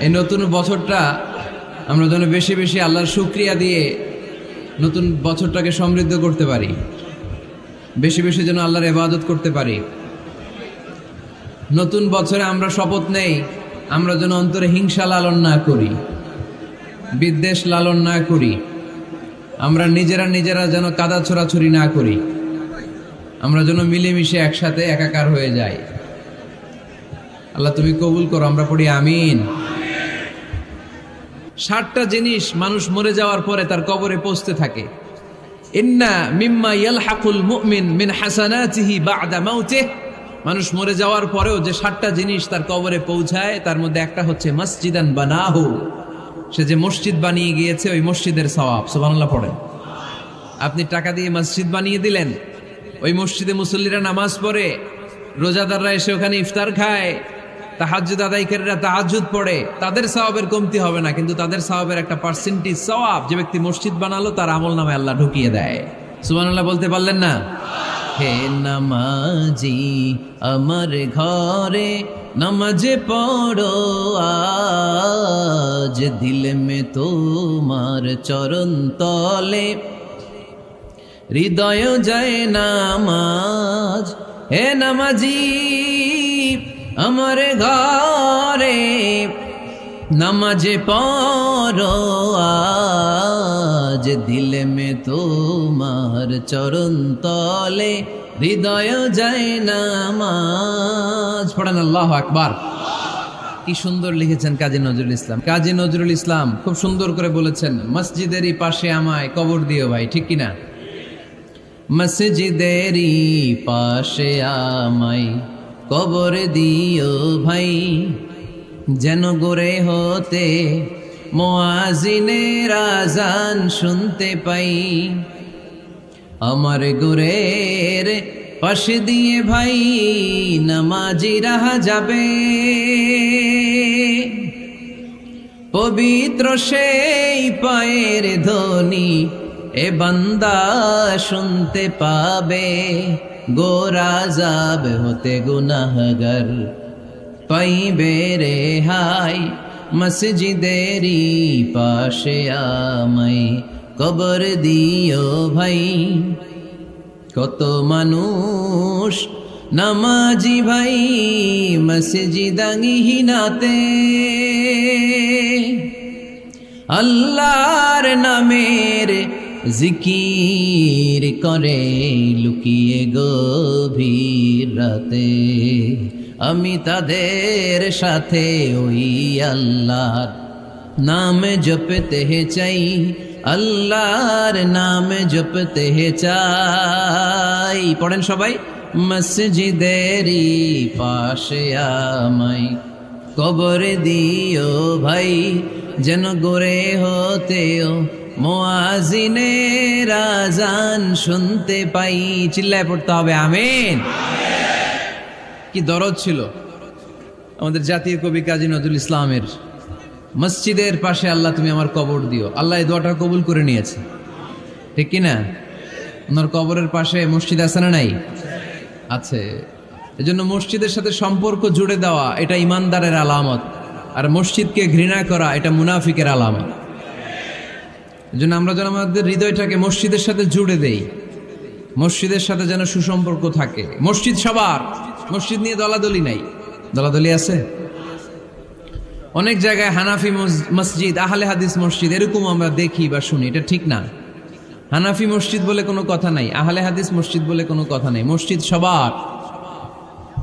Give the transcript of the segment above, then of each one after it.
এই নতুন বছরটা আমরা যেন বেশি বেশি আল্লাহর শুকরিয়া দিয়ে নতুন বছরটাকে সমৃদ্ধ করতে পারি, বেশি বেশি যেন আল্লাহর ইবাদত করতে পারি। নতুন বছরে আমরা শপথ নেই, আমরা যেন অন্তরে হিংসা লালন না করি, বিদ্বেষ লালন না করি, আমরা নিজেরা যেন কাদা ছোড়াছুরি না করি, আমরা যেন মিলেমিশে একসাথে একাকার হয়ে যাই। আল্লাহ তুমি কবুল করো, আমরা পড়ি আমিন। 60টা জিনিস মানুষ মরে যাওয়ার পরে তার কবরে পৌঁছতে থাকে। ইন্না মিম্মা ইয়ালহাকুল মুমিন মিন হাসানাতিহি বা'দা মাউতিহি, মানুষ মরে যাওয়ার পরেও যে 60টা জিনিস তার কবরে পৌঁছায় তার মধ্যে একটা হচ্ছে মসজিদান বানাহু, সে যে মসজিদ বানিয়ে গিয়েছে ওই মসজিদের সওয়াব। সুবহানাল্লাহ পড়েন। আপনি টাকা দিয়ে মসজিদ বানিয়ে দিলেন, ওই মসজিদে মুসল্লিরা নামাজ পড়ে, রোজাদাররা এসে ওখানে ইফতার খায়, তাহাজ্জুদ আদায়কারীরা তাহাজ্জুদ পড়ে, তাদের সওয়াবের কমতি হবে না, কিন্তু তাদের সওয়াবের একটা পার্সেন্টেজ সওয়াব যে ব্যক্তি মসজিদ বানালো তার আমলনামায় আল্লাহ ঢুকিয়ে দেয়। সুবহানাল্লাহ বলতে পারলেন না? হে নামাজি আমার ঘরে নামাজ পড়ো আজ, দিল মে তোমার চরণ তলে হৃদয় যায় নামাজ। হে নামাজি আমার ঘরে নামাজ পড়ো আজ, দিল মে তোমার চরণ তলে হৃদয় যায় নামাজ। পড়েন আল্লাহু আকবার। কি সুন্দর লিখেছেন কাজী নজরুল ইসলাম। কাজী নজরুল ইসলাম খুব সুন্দর করে বলেছেন, মসজিদেরই পাশে আমায় কবর দিও ভাই, ঠিক কিনা? মসজিদেরই পাশে আমায় কবর দিও ভাই, যেন গোরে হতে মুয়াজ্জিনের আযান শুনতে পাই। আমার গোরের পাশে দিয়ে ভাই নামাজিরা যাবে, পবিত্র সেই পায়ের ধ্বনি এ বান্দা শুনতে পাবে। গোরা যাব হতে গুনাহগার পাইবে রেহাই, মসজিদেরই পাশে আমায় কবর দিও ভাই। কত মানুষ নামাজি ভাই মসজিদাঙ্গিহীনাতে, আল্লাহর নামের জিকির করে লুকিয়ে গভীর রাতে। আমি তাদের সাথে ওই আল্লাহর নাম জপতে চাই, আল্লাহর নাম জপতে চাই। পড়েন সবাই, মসজিদেরই পাশে আমায় কবর দিও ভাই, যেন গোরে হতেও মুয়াজ্জিনের আযান শুনতে পাই। চিল্লায় পড়তে হবে আমিন। কি দরদ ছিল আমাদের জাতীয় কবি কাজী নজরুল ইসলামের, মসজিদের পাশে আল্লাহ তুমি আমার কবর দিও। আল্লাহ এই দোয়াটা কবুল করে নিয়েছে, ঠিক কিনা? ওনার কবরের পাশে মসজিদ আছে না নাই? আছে। এজন্য মসজিদের সাথে সম্পর্ক জুড়ে দেওয়া এটা ইমানদারের আলামত, আর মসজিদকে ঘৃণা করা এটা মুনাফিকের আলামত। এজন্য আমরা যেন আমাদের হৃদয়টাকে মসজিদের সাথে জুড়ে দেই, মসজিদের সাথে যেন সুসম্পর্ক থাকে। মসজিদ সবার, মসজিদ নিয়ে দলাদলি নাই। দলাদলি আছে অনেক জায়গায়, হানাফি মসজিদ, আহলে হাদিস মসজিদ, এরকম আমরা দেখি বা শুনি, এটা ঠিক না। হানাফি মসজিদ বলে কোনো কথা নাই, আহলে হাদিস মসজিদ বলে কোনো কথা নাই। মসজিদ সবার।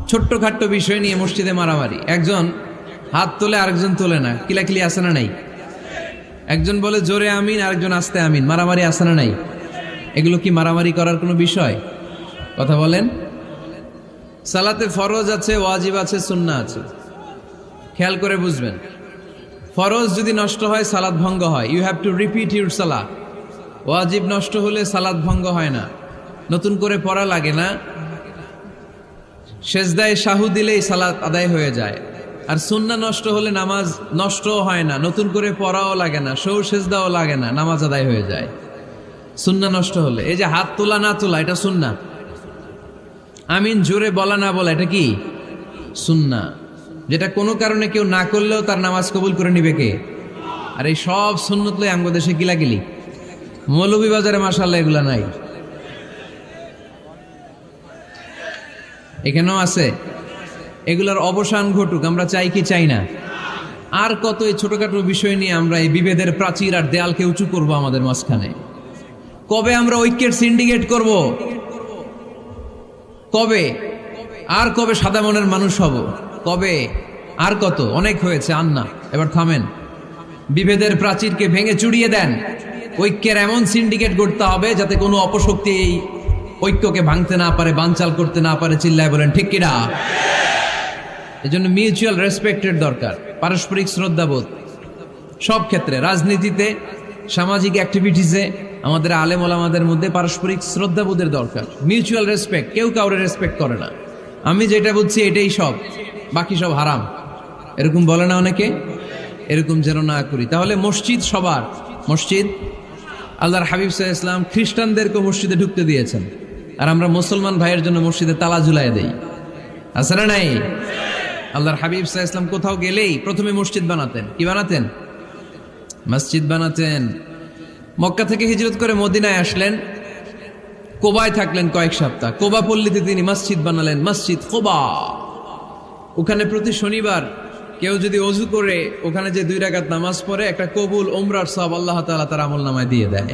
ছোট্ট খাট্ট বিষয় নিয়ে মসজিদে মারামারি, একজন হাত তোলে আরেকজন তোলে না, কিলাকিলি আছে না নাই? একজন বলে জোরে আমিন, আরেকজন আস্তে আমিন, মারামারি আছে না নাই? এগুলো কি মারামারি করার কোনো বিষয়? কথা বলেন। সালাতে ফরজ আছে, ওয়াজিব আছে, সুন্নাহ আছে। খেয়াল করে বুঝবেন, ফরজ যদি নষ্ট হয় সালাত ভঙ্গ হয়, you have to repeat your সালাত। ওয়াজিব নষ্ট হলে সালাত ভঙ্গ হয় না, নতুন করে পড়া লাগে না, সেজদায় সাহু দিলেই সালাত আদায় হয়ে যায়। আর সুন্নাহ নষ্ট হলে নামাজ নষ্টও হয় না, নতুন করে পড়াও লাগে না, সৌ সেজদাও লাগে না, নামাজ আদায় হয়ে যায়। সুন্নাহ নষ্ট হলে, এই যে হাত তোলা না তোলা এটা সুন্নাহ, আমিন জোরে বলা না বলা এটা কি সুন্নাহ। যেটা কোনো কারণে কেউ না করলেও তার নামাজ কবুল করে নিবে কে? আর এই সব সুন্নত লই আমগো দেশে গিলাগিলি। মৌলভীবাজারে মাশাআল্লাহ এগুলা নাই, এখানেও আছে। এগুলার অবসান ঘটুক, আমরা চাই কি চাই না? আর কত এই ছোটখাটো বিষয় নিয়ে আমরা এই বিভেদের প্রাচীর আর দেয়ালকে উঁচু করব আমাদের মাঝখানে? কবে আমরা ঐক্যের সিন্ডিকেট করব? কবে? আর কবে সাদা মনের মানুষ হব? কবে? আর কত? অনেক হয়েছে, আর না, এবার থামেন। বিভেদের প্রাচীরকে ভেঙে চুড়িয়ে দেন। ঐক্যের এমন সিন্ডিকেট করতে হবে যাতে কোনো অপশক্তি এই ঐক্যকে ভাঙতে না পারে, বানচাল করতে না পারে। চিল্লায় বলেন ঠিক কিনা? এজন্য মিউচুয়াল রেসপেক্টের দরকার, পারস্পরিক শ্রদ্ধাবোধ সব ক্ষেত্রে, রাজনীতিতে, সামাজিক অ্যাক্টিভিটিসে আমাদের আলেম ওলামাদের মধ্যে পারস্পরিক শ্রদ্ধাবোধের দরকার, মিউচুয়াল রেসপেক্ট। কেউ কাউরে রেসপেক্ট করে না, আমি যেটা বুঝছি এটাই সব, বাকি সব হারাম, এরকম বলে না অনেকে? এরকম যেন না করি। তাহলে মসজিদ সবার, মসজিদ আল্লাহর হাবিব সাল্লাল্লাহু আলাইহি ওয়াসাল্লাম খ্রিস্টানদেরকে মসজিদে ঢুকতে দিয়েছেন, আর আমরা মুসলমান ভাইয়ের জন্য মসজিদে তালা ঝুলাই দেই, আছে না নাই? আল্লাহর হাবিব সাল্লাল্লাহু আলাইহি ওয়াসাল্লাম কোথাও গেলেই প্রথমে মসজিদ বানাতেন। কি বানাতেন? মসজিদ বানাতেন। মক্কা থেকে হিজরত করে মদিনায় আসলেন, কোবায় থাকলেন কয়েক সপ্তাহ। কোবা পল্লীতে তিনি মসজিদ বানালেন, মসজিদ কোবা। ওখানে প্রতি শনিবার কেউ যদি অজু করে ওখানে যে 2 রাকাত নামাজ পড়ে, একটা কবুল ওমরার সওয়াব আল্লাহ তাআলা তার আমলনামায় দিয়ে দেয়।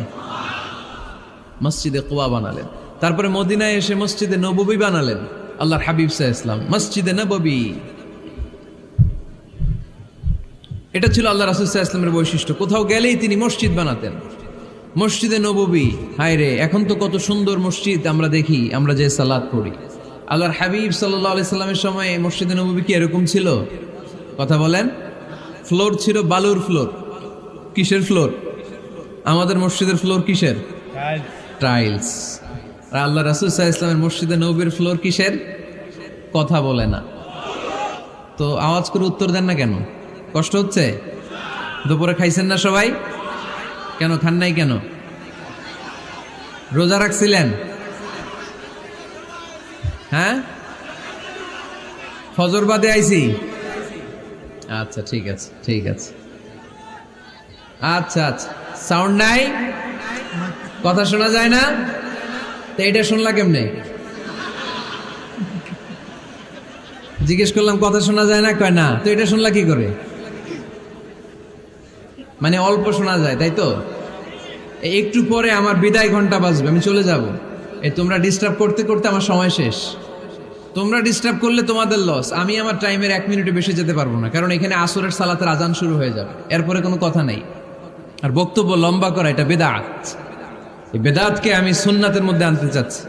মসজিদে কোবা বানালেন। তারপরে মদিনায় এসে মসজিদে নববী বানালেন আল্লাহর হাবিব সাল্লাল্লাহু আলাইহি ওয়াসাল্লাম, মসজিদে নববী। এটা ছিল আল্লাহ রাসূল সাল্লাল্লাহু আলাইহি ওয়াসাল্লামের বৈশিষ্ট্য। কোথাও গেলেই তিনি মসজিদ বানাতেন, মসজিদে নববী। হায় রে, এখন তো কত সুন্দর মসজিদ আমরা দেখি, আমরা যে সালাত পড়ি। আল্লাহর হাবিব সাল্লাল্লাহু আলাইহি সাল্লামের সময় মসজিদে নববী কি এরকম ছিল? কথা বলেন। ফ্লোর ছিল বালুর ফ্লোর। কিসের ফ্লোর? আমাদের মসজিদের ফ্লোর কিসের? টাইলস। আর আল্লাহ রাসূল সাল্লাল্লাহু আলাইহি ওয়াসাল্লামের মসজিদে নববীর ফ্লোর কিসের? কথা বলে না তো, আওয়াজ করে উত্তর দেন না কেন? কষ্ট হচ্ছে? দুপুরে খাইছেন না সবাই? কেন খান নাই কেন? রোজা রাখছিলেন? হ্যাঁ, ফজর বাদে আইছি। আচ্ছা ঠিক আছে, ঠিক আছে। আচ্ছা আচ্ছা, সাউন্ড নাই, কথা শোনা যায় না? তো এটা শুনলা কেমনে? জিজ্ঞেস করলাম কথা শোনা যায় না, কয় না। তো এটা শুনলা কি করে? মানে অল্প শোনা যায়, তাই তো? একটু পরে আমার বিদায় ঘন্টা বাজবে, আমি চলে যাব। এই তোমরা ডিস্টার্ব করতে করতে আমার সময় শেষ। তোমরা ডিস্টার্ব করলে তোমাদের লস। আমি আমার টাইমের 1 মিনিটে বেশি যেতে পারবো না, কারণ এখানে আসরের সালাতের আজান শুরু হয়ে যাবে, এরপরে কোনো কথা নেই। আর বক্তব্য লম্বা করা এটা বেদাত। এই বেদাতকে আমি সুন্নাতের মধ্যে আনতে চাচ্ছি।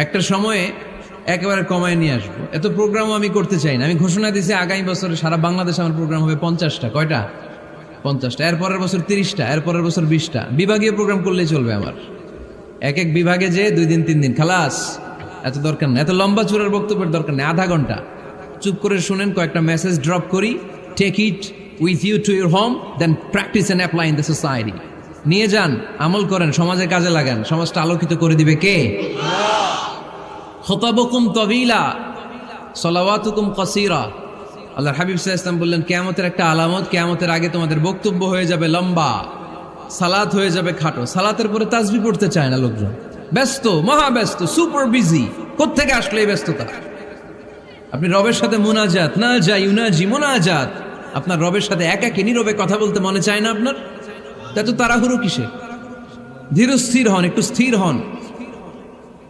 একটা সময়ে একেবারে কমায় নিয়ে আসবো। এত প্রোগ্রামও আমি করতে চাই না। আমি ঘোষণা দিয়েছি আগামী বছরে সারা বাংলাদেশে আমার প্রোগ্রাম হবে 50টা। কয়টা? 50টা। এরপরের বছর 30টা, এরপরের বছর 20টা। বিভাগীয় প্রোগ্রাম করলেই চলবে আমার। এক এক বিভাগে যে 2 দিন 3 দিন খালাস। এত দরকার নেই, এত লম্বা চূড়ার বক্তব্যের দরকার নেই। আধা ঘন্টা চুপ করে শুনেন, কয়েকটা মেসেজ ড্রপ করি, take it with you to your home, then practice and apply in the society. নিয়ে যান, আমল করেন, সমাজে কাজে লাগান। সমাজটা আলোকিত করে দিবে কে? খুতাবুকুম তাওয়িলা সালাওয়াতুকুম কাসীরা। আল্লাহর হাবিব সাল্লাল্লাহু আলাইহি ওয়াসাল্লাম বললেন, কিয়ামতের একটা আলামত, কিয়ামতের আগে তোমাদের বক্তব্য হয়ে যাবে লম্বা, সালাত হয়ে যাবে খাটো। সালাতের পরে তাসবিহ পড়তে চায় না লোকজন, ব্যস্ত, মহাব্যস্ত, সুপার বিজি। কোত্থেকে আসলে এই ব্যস্ততা? আপনি রবের সাথে মুনাজাত, না যাই ইউনাজি মুনাজাত, আপনার রবের সাথে একাকী নীরবে কথা বলতে মনে চায় না আপনার? এত তাড়াহুড়ো কিসে? ধীর স্থির হন, একটু স্থির হন,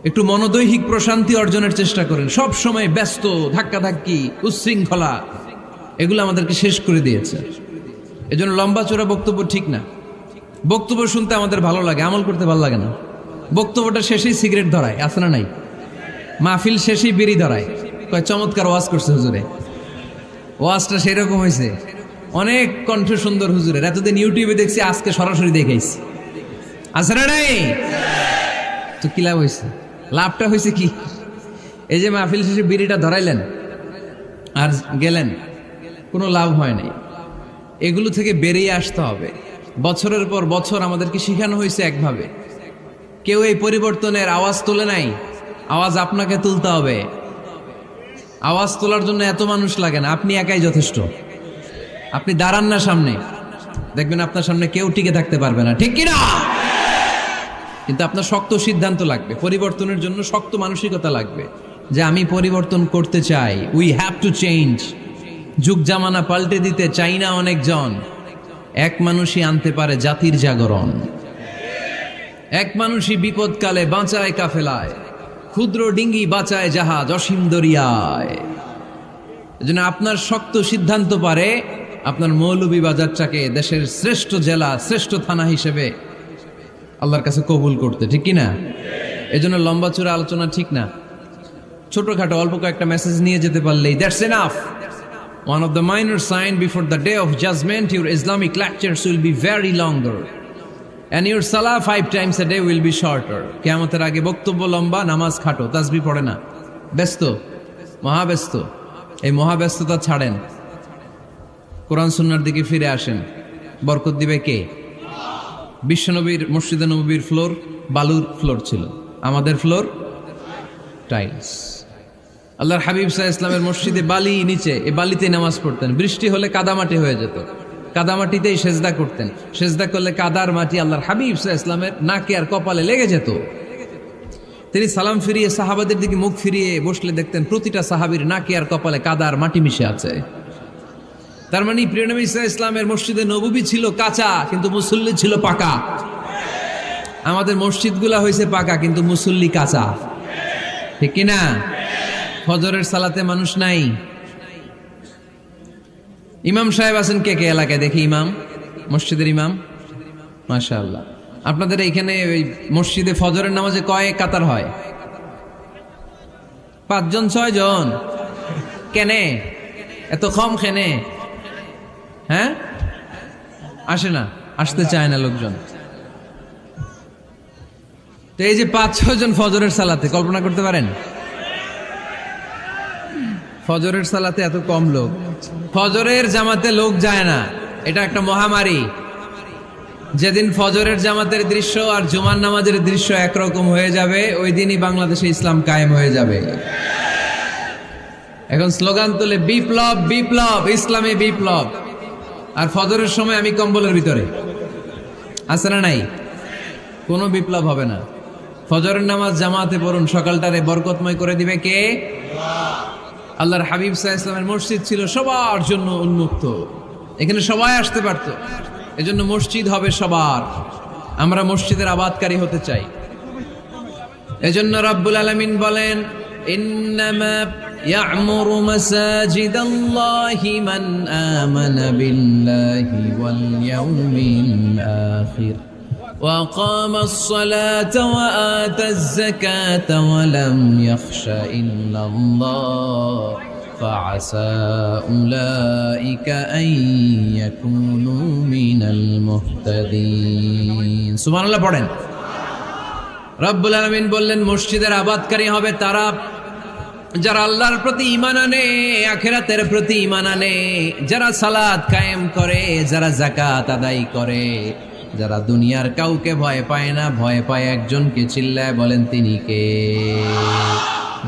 একটু মনোদৈহিক প্রশান্তি অর্জনের চেষ্টা করেন। সব সময় ব্যস্ত, ধাক্কাধাক্কি, উচ্ছৃঙ্খলা, এগুলো আমাদেরকে শেষ করে দিয়েছে। এজন্য লম্বা চোরা বক্তব্য ঠিক না। বক্তব্য শুনতে আমাদের ভালো লাগে, আমল করতে ভালো লাগে না। বক্তব্যটা শেষেই সিগারেট ধরায়, আছে না নাই? মাহফিল শেষেই বিড়ি ধরায়, কয় চমৎকার ওয়াজ করছে হুজুরে। ওয়াজটা সেরকম হয়েছে, অনেক কণ্ঠ সুন্দর হুজুরের। এতদিন ইউটিউবে দেখছি, আজকে সরাসরি দেখাইছি, আছে না নাই? তো কি লাভ হয়েছে? লাভটা হয়েছে কি? এই যে মাহফিল শেষে বিড়িটা ধরাইলেন আর গেলেন, কোনো লাভ হয় নাই। এগুলো থেকে বেরিয়ে আসতে হবে। বছরের পর বছর আমাদেরকে শিখানো হয়েছে একভাবে, কেউ এই পরিবর্তনের আওয়াজ তোলে নাই। আওয়াজ আপনাকে তুলতে হবে। আওয়াজ তোলার জন্য এত মানুষ লাগে না, আপনি একাই যথেষ্ট। আপনি দাঁড়ান না সামনে, দেখবেন আপনার সামনে কেউ টিকে থাকতে পারবে না, ঠিক কিনা? কিন্তু আপনার শক্ত সিদ্ধান্ত লাগবে, পরিবর্তনের জন্য শক্ত মানসিকতা লাগবে যে আমি পরিবর্তন করতে চাই। We have to change. যুগ জামানা পাল্টে দিতে চাই না অনেকজন। এক মানুষই আনতে পারে জাতির জাগরণ। এক মানুষই বিপদকালে বাঁচায় কাফেলায়, ক্ষুদ্র ডিঙ্গি বাঁচায় জাহাজ অসীম দরিয়ায়। এজন্য আপনার শক্ত সিদ্ধান্ত পারে আপনার মৌলভীবাজারটাকে দেশের শ্রেষ্ঠ জেলা, শ্রেষ্ঠ থানা হিসেবে আল্লাহর কাছে কবুল করতে, ঠিক কিনা? এজন্য লম্বা চূড়া আলোচনা ঠিক না, ছোটখাটো অল্প কয়েকটা মেসেজ নিয়ে যেতে পারলেই that's enough. One of the minor sign before the day of judgment, your Islamic lectures will be very longer and your salah 5 times a day will be shorter. কিয়ামতের আগে বক্তব্য লম্বা, নামাজ খাটো, তাসবিহ পড়ে না, ব্যস্ত, মহাব্যস্ত। এই মহাব্যস্ততা ছাড়েন, কোরআন সুন্নাহর দিকে ফিরে আসেন। বরকত দিবে কে? বিশ্বনবীর মসজিদে নববীর ফ্লোর বালুর ফ্লোর ছিল, আমাদের ফ্লোর টাইলস। আল্লাহর হাবিব সাল্লাল্লাহু আলাইহি ওয়াসাল্লামের মসজিদে বালি নিচে, এই বালিতে নামাজ পড়তেন। বৃষ্টি হলে কাদামাটি হয়ে যেত, কাদামাটিতেই সেজদা করতেন। সেজদা করলে কাদার মাটি আল্লাহর হাবিব সাল্লাল্লাহু আলাইহি ওয়াসাল্লামের নাকে আর কপালে লেগে যেত। তিনি সালাম ফিরিয়ে সাহাবাদের দিকে মুখ ফিরিয়ে বসলে দেখতেন প্রতিটা সাহাবীর নাকে আর কপালে কাদার মাটি মিশে আছে। তার মানে প্রিয় নবী সাল্লাল্লাহু আলাইহি ওয়াসাল্লামের মসজিদে নববী ছিল কাঁচা, কিন্তু মুসল্লি ছিল পাকা। আমাদের মসজিদগুলা হয়েছে পাকা, কিন্তু মুসল্লি কাঁচা, ঠিক কিনা? ফজরের সালাতে মানুষ নাই। ইমাম সাহেব আছেন কে কে এলাকায়? দেখি ইমাম, মসজিদের ইমাম, মাশাআল্লাহ। আপনাদের এখানে ওই মসজিদে ফজরের নামাজে কয় কাতার হয়? 5 জন 6 জন? কেনে এত কম? কেনে? হ্যাঁ, আসে না, আসতে চায় না লোকজন। তো এই যে 5-6 জন ফজরের সালাতে, কল্পনা করতে পারেন ফজরের সালাতে এত কম লোক। ফজরের জামাতে লোক যায় না, এটা একটা মহামারী। যেদিন ফজরের জামাতের দৃশ্য আর জুমার নামাজের দৃশ্য একরকম হয়ে যাবে, ওই দিনই বাংলাদেশে ইসলাম কায়েম হয়ে যাবে। এখন স্লোগান তুলে বিপ্লব বিপ্লব, ইসলামে বিপ্লব। আর ফজরের সময় আমি কম্বলের ভিতরে, আছে না নাই? কোনো বিপ্লব হবে না। ফজরের নামাজ জামাতে পড়ুন, সকালটারে বরকতময় করে দিবে কে? আল্লাহর হাবিব সাল্লাল্লাহু আলাইহি ওয়াসাল্লামের মসজিদ ছিল সবার জন্য উন্মুক্ত, এখানে সবাই আসতে পারত। এজন্য মসজিদ হবে সবার। আমরা মসজিদের আবাদকারী হতে চাই। এজন্য রাব্বুল আলামিন বলেন, ইন্নামা ইয়া'মুরু মাসাজিদাল্লাহি মান আমানা বিল্লাহি ওয়াল ইয়াউমিল আখির ওয়া আকামাস সালাতা ওয়া আতাজ যাকাতা ওয়া লাম ইয়াখশা ইল্লাল্লাহ فعسى أولئك أن يكونوا من المهتدين سبحان الله পড়েন। রব্বুল আলামিন বললেন মসজিদের আবাদকারী হবে তারা যারা আল্লাহর প্রতি ঈমান আনে, আখিরাতের প্রতি ঈমান আনে, যারা সালাত কায়েম করে, যারা যাকাত আদায় করে, যারা দুনিয়ার কাউকে ভয় পায় না, ভয় পায় একজনকে। চিল্লায় বলেন তিনি কে?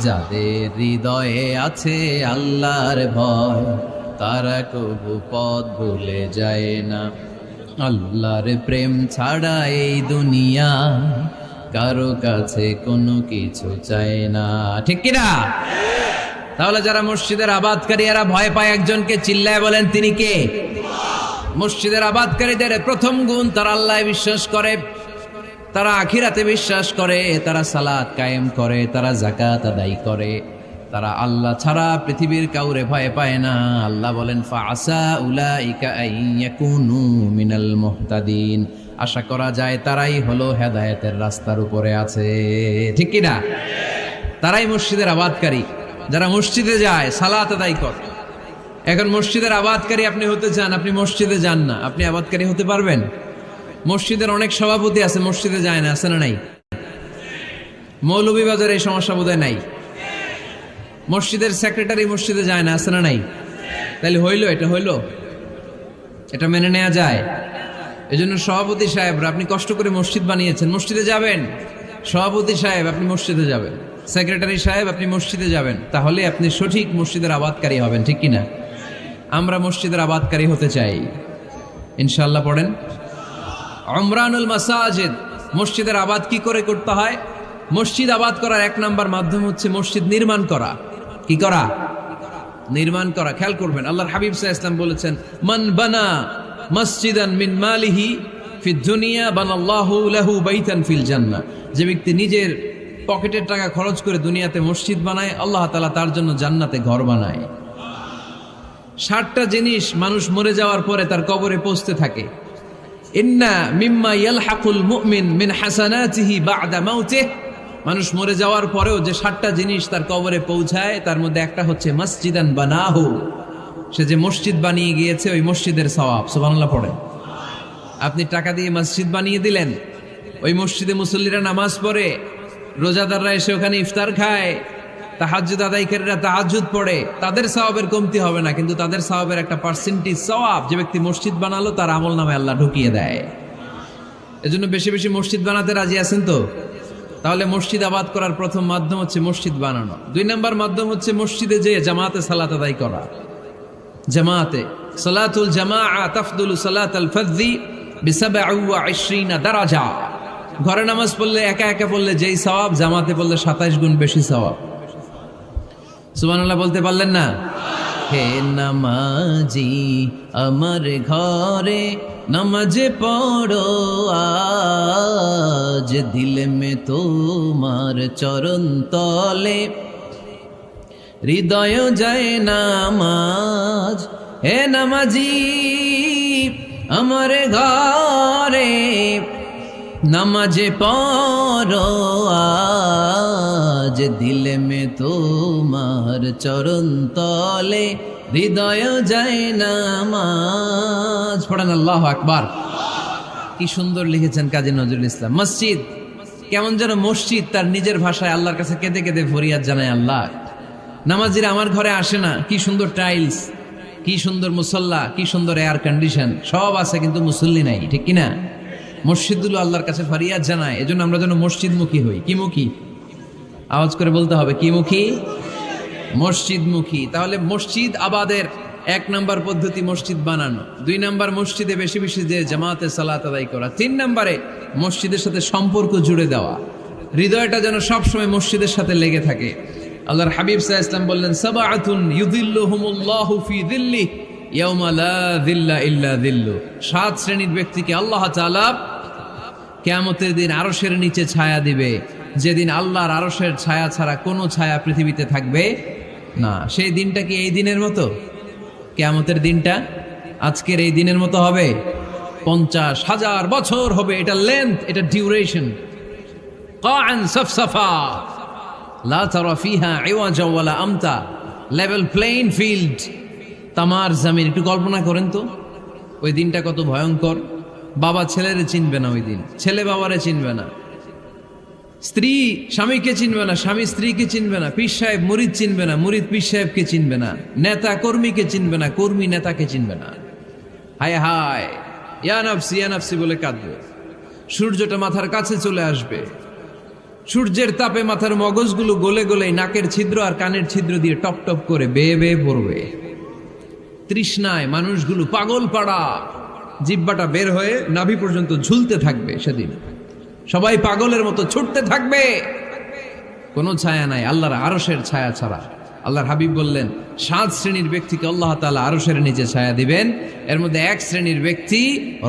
যাদের হৃদয়ে আছে আল্লাহর ভয়, তারা কবু পথ ভুলে যায় না। আল্লাহর প্রেম ছাড়া এই দুনিয়া কারো কাছে কোনো কিছু চায় না, ঠিক কিনা? তাহলে যারা মসজিদের আবাদকারী এরা ভয় পায় একজনকে। চিল্লায় বলেন তিনি কে? মসজিদের আবাদকারীদের প্রথম গুণ, তারা আল্লাহ বিশ্বাস করে, তারা আখিরাতে বিশ্বাস করে, তারা সালাত কায়েম করে, তারা যাকাত আদায় করে, তারা আল্লাহ ছাড়া পৃথিবীর কাউরে ভয় পায় না। আল্লাহ বলেন ফাআসা উলাইকা আইয়াকুনু মিনাল মুহতাদিন, আশা করা যায় তারাই হলো হেদায়েতের রাস্তার উপরে আছে, ঠিক কি না? তারাই মসজিদের আবাদকারী, যারা মসজিদে যায়, সালাত আদায় করে। এখন মসজিদের আবাদকারী আপনি হতে চান, আপনি মসজিদে যান না, আপনি আবাদকারী হতে পারবেন? মসজিদের অনেক সভাপতি আছে, মসজিদে যায় না, আছে না নাই? মৌলভীবাজারে এই সমস্যা বোধহয় নাই। মসজিদের সেক্রেটারি মসজিদে যায় না, আছে না নাই? তাহলে হইলো, এটা হইলো, এটা মেনে নেওয়া যায়? এই জন্য সভাপতি সাহেবরা, আপনি কষ্ট করে মসজিদ বানিয়েছেন, মসজিদে যাবেন। সভাপতি সাহেব আপনি মসজিদে যাবেন। সেক্রেটারি সাহেব আপনি মসজিদে যাবেন, তাহলে আপনি সঠিক মসজিদের আবাদকারী হবেন, ঠিক কিনা? আমরা মসজিদের আবাদকারী হতে চাই, ইনশাআল্লাহ পড়েন। উমরানুল মাসাজিদ, মসজিদের আবাদ কি করে করতে হয়? মসজিদ আবাদ করার এক নাম্বার মাধ্যম হচ্ছে মসজিদ নির্মাণ করা। কি করা? নির্মাণ করা। খেয়াল করবেন, আল্লাহর হাবিব সাল্লাল্লাহু আলাইহি ওয়াসাল্লাম বলেছেন, মান বানা মসজিদান মিন মালিহি ফিদ দুনিয়া বানাল্লাহু লাহু বাইতান ফিল জান্নাহ। যে ব্যক্তি নিজের পকেটের টাকা খরচ করে দুনিয়াতে মসজিদ বানায়, আল্লাহ তাআলা তার জন্য জান্নাতে ঘর বানায়। 60টা জিনিস মানুষ মরে যাওয়ার পরে তার কবরে পৌঁছতে থাকে। ইন্না মিম্মা ইয়ালহাকুল মুমিন মিন হাসানাতিহি বা'দা মাউতিহি, মানুষ মরে যাওয়ার পরেও যে 60টা জিনিস তার কবরে পৌঁছায়, তার মধ্যে একটা হচ্ছে মসজিদান বানাহু, সে যে মসজিদ বানিয়ে গিয়েছে ওই মসজিদের সওয়াব। সুবহানাল্লাহ পড়েন। আপনি টাকা দিয়ে মসজিদ বানিয়ে দিলেন, ওই মসজিদে মুসল্লিরা নামাজ পড়ে, রোজাদাররা এসে ওখানে ইফতার খায়, তাহাজ্জুদ আদায়কারীরা তাহাজ্জুদ পড়ে, তাদের সওয়াবের কমতি হবে না, কিন্তু তাদের সওয়াবের একটা পার্সেন্টেজ সওয়াব যে ব্যক্তি মসজিদ বানালো তার আমলনামায় আল্লাহ ঢুকিয়ে দেয়। এজন্য বেশি বেশি মসজিদ বানাতে রাজি আছেন তো? তাহলে মসজিদ আবাদ করার প্রথম মাধ্যম হচ্ছে মসজিদ বানানো। 2 নাম্বার মাধ্যম হচ্ছে মসজিদে যেয়ে জামাতে সালাত আদায় করা। জামাতে সালাতুল জামাআ তাফদুলু সালাতাল ফাযযি বি27 দারাজা। ঘরে নামাজ পড়লে একা একা পড়লে যেই সওয়াব, জামাতে পড়লে 27 গুণ বেশি সওয়াব। সুবহানাল্লাহ বলতে পারলেন না? হে নামাজি আমার ঘরে নামাজে পড়ো আজ, দিলে মে তোমার চরণ তলে হৃদয় যায় নামাজ। হে নামাজি আমার ঘরে নামাজে পড়ো আজ, দিলে মে তোমার চরণ তলে হৃদয় যায় নামাজ। পড়েন আল্লাহু আকবার। কি সুন্দর লিখেছেন কাজী নজরুল ইসলাম। মসজিদ কেমন যেন মসজিদ তার নিজের ভাষায় আল্লাহর কাছে কেঁদে কেঁদে ফরিয়াদ জানায়, আল্লাহ নামাজিরা আমার ঘরে আসে না, কি সুন্দর টাইলস, কি সুন্দর মুসল্লা, কি সুন্দর এয়ার কন্ডিশন, সব আছে কিন্তু মুসল্লি নাই, ঠিক কিনা? মসজিদগুলো আল্লাহর কাছে ফরিয়াদ জানায়। এজন্য আমরা যেন মসজিদমুখী হই। কি মুখী? আওয়াজ করে বলতে হবে, কি মুখী? মসজিদমুখী। তাহলে মসজিদ আবাদের 1 নাম্বার পদ্ধতি মসজিদ বানানো। 2 নাম্বার মসজিদে বেশি বেশি যে জামাতে সালাত আদায় করা। 3 নাম্বারে মসজিদের সাথে সম্পর্ক জুড়ে দেওয়া, হৃদয়টা যেন সবসময় মসজিদের সাথে লেগে থাকে। আল্লাহর হাবিব সাল্লাল্লাহু আলাইহি ওয়াসাল্লাম বললেন, সাবআতুন ইউযিল্লুহুমুল্লাহু ফি যিল্লিহি ইয়াওমা লা যিল্লা ইল্লা যিল্লু। 7 শ্রেণীর ব্যক্তিকে আল্লাহ তাআলা কিয়ামতের দিন আরশের নিচে ছায়া দিবে, যেদিন আল্লাহর আরশের ছায়া ছাড়া কোনো ছায়া পৃথিবীতে থাকবে না। সেই দিনটা কি এই দিনের মতো? কিয়ামতের দিনটা আজকের এই দিনের মতো হবে? 50,000 বছর হবে। এটা লেন্থ, এটা ডিউরেশন। কাআন সাফসাফা লা তারা ফিহা ইওয়াজা ওয়ালা আমতা, লেভেল প্লেইন ফিল্ড, তামার জমিন। একটু কল্পনা করেন তো ওই দিনটা কত ভয়ঙ্কর। বাবা ছেলেরে চিনবে না ওই দিন, ছেলে বাবারে চিনবে না, স্ত্রী স্বামীকে চিনবে না, স্বামী স্ত্রীকে চিনবে না, পীর সাহেব মুরিদ চিনবে না, মুরিদ পীর সাহেবকে চিনবে না, নেতা কর্মীকে চিনবে না, কর্মী নেতাকে চিনবে না। হায় হায়, ইয়া নাফসি বলে কাঁদবে। সূর্যটা মাথার কাছে চলে আসবে, সূর্যের তাপে মাথার মগজগুলো গলে গলে নাকের ছিদ্র আর কানের ছিদ্র দিয়ে টপ টপ করে বেয়ে বেয়ে পড়বে। তৃষ্ণায় মানুষগুলো পাগল পাড়া, জিহ্বাটা বের হয়ে নাভি পর্যন্ত ঝুলতে থাকবে। সেদিন সবাই পাগলের মতো ছুটতে থাকবে, কোনো ছায়া নাই আল্লাহর আরশের ছায়া ছাড়া। আল্লাহর হাবিব বললেন, 7 শ্রেণীর ব্যক্তিকে আল্লাহ তাআলা আরশের নিচে ছায়া দিবেন। এর মধ্যে 1 শ্রেণীর ব্যক্তি,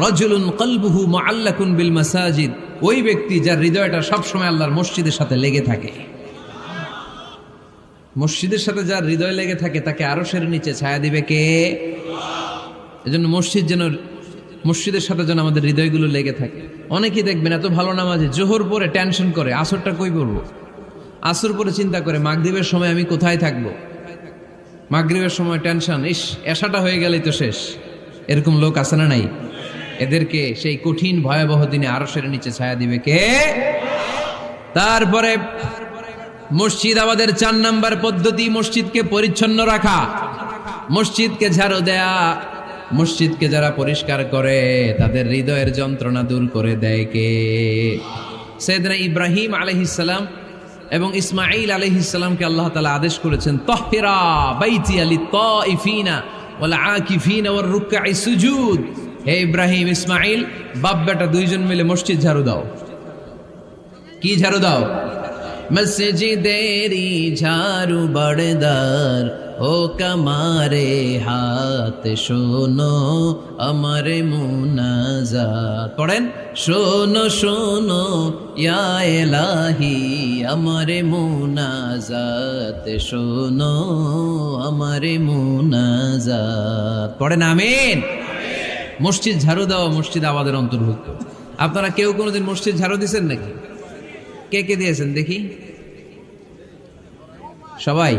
রাজুলুন কলবুহু মুআল্লাকুন বিল মাসাজিদ, ওই ব্যক্তি যার হৃদয়টা সবসময় আল্লাহর মসজিদের সাথে লেগে থাকে। মসজিদের সাথে যার হৃদয় লেগে থাকে তাকে আরশের নিচে ছায়া দিবে কে? এজন্য মসজিদের সাথে যেন আমাদের হৃদয়গুলো লেগে থাকে। অনেকেই দেখবেন এত ভালো নামাজে, জোহর পরে টেনশন করে আসরটা কই পড়বো, আসর পরে চিন্তা করে মাগরিবের সময় আমি কোথায় থাকবো, মাগরিবের সময় টেনশন, ইস এশাটা হয়ে গেলেই তো শেষ। এরকম লোক আছে না নাই? এদেরকে সেই কঠিন ভয়াবহ দিনে আরশের নিচে ছায়া দিবে কে? তারপরে মসজিদ আমাদের 4 নাম্বার পদ্ধতি, মসজিদকে পরিচ্ছন্ন রাখা, মসজিদকে ঝাড়ু দেয়া। মসজিদকে যারা পরিষ্কার করে তাদের হৃদয়ের যন্ত্রণা দূর করে দেয় কে? সাইয়েদনা ইব্রাহিম আলাইহিস সালাম এবং ইসমাঈল আলাইহিস সালামকে আল্লাহ তাআলা আদেশ করেছেন তাহহিরা বাইতিয়া লিত্তাইফিনা ওয়াল আকিফিনা ওয়ার রুকআই সুজুদ। হে ইব্রাহিম, ইসমাঈল, বাপ বেটা দুইজন মিলে মসজিদ ঝাড়ু দাও। কি ঝাড়ু দাও? মসজিদেরি ঝাড়ু বড়দার ও কামারে হাত শোনো আমার মুনাজাত। পড়েন, শোনো শোনো ইয়া ইলাহি আমার মুনাজাত, শোনো আমার মুনাজাত। পড়েন আমিন। মসজিদ ঝাড়ু দেওয়া মসজিদ আমাদের অন্তর্ভুক্ত। আপনারা কেউ কোনোদিন মসজিদ ঝাড়ু দিয়েছেন নাকি? কে কে দিয়েছেন দেখি? সবাই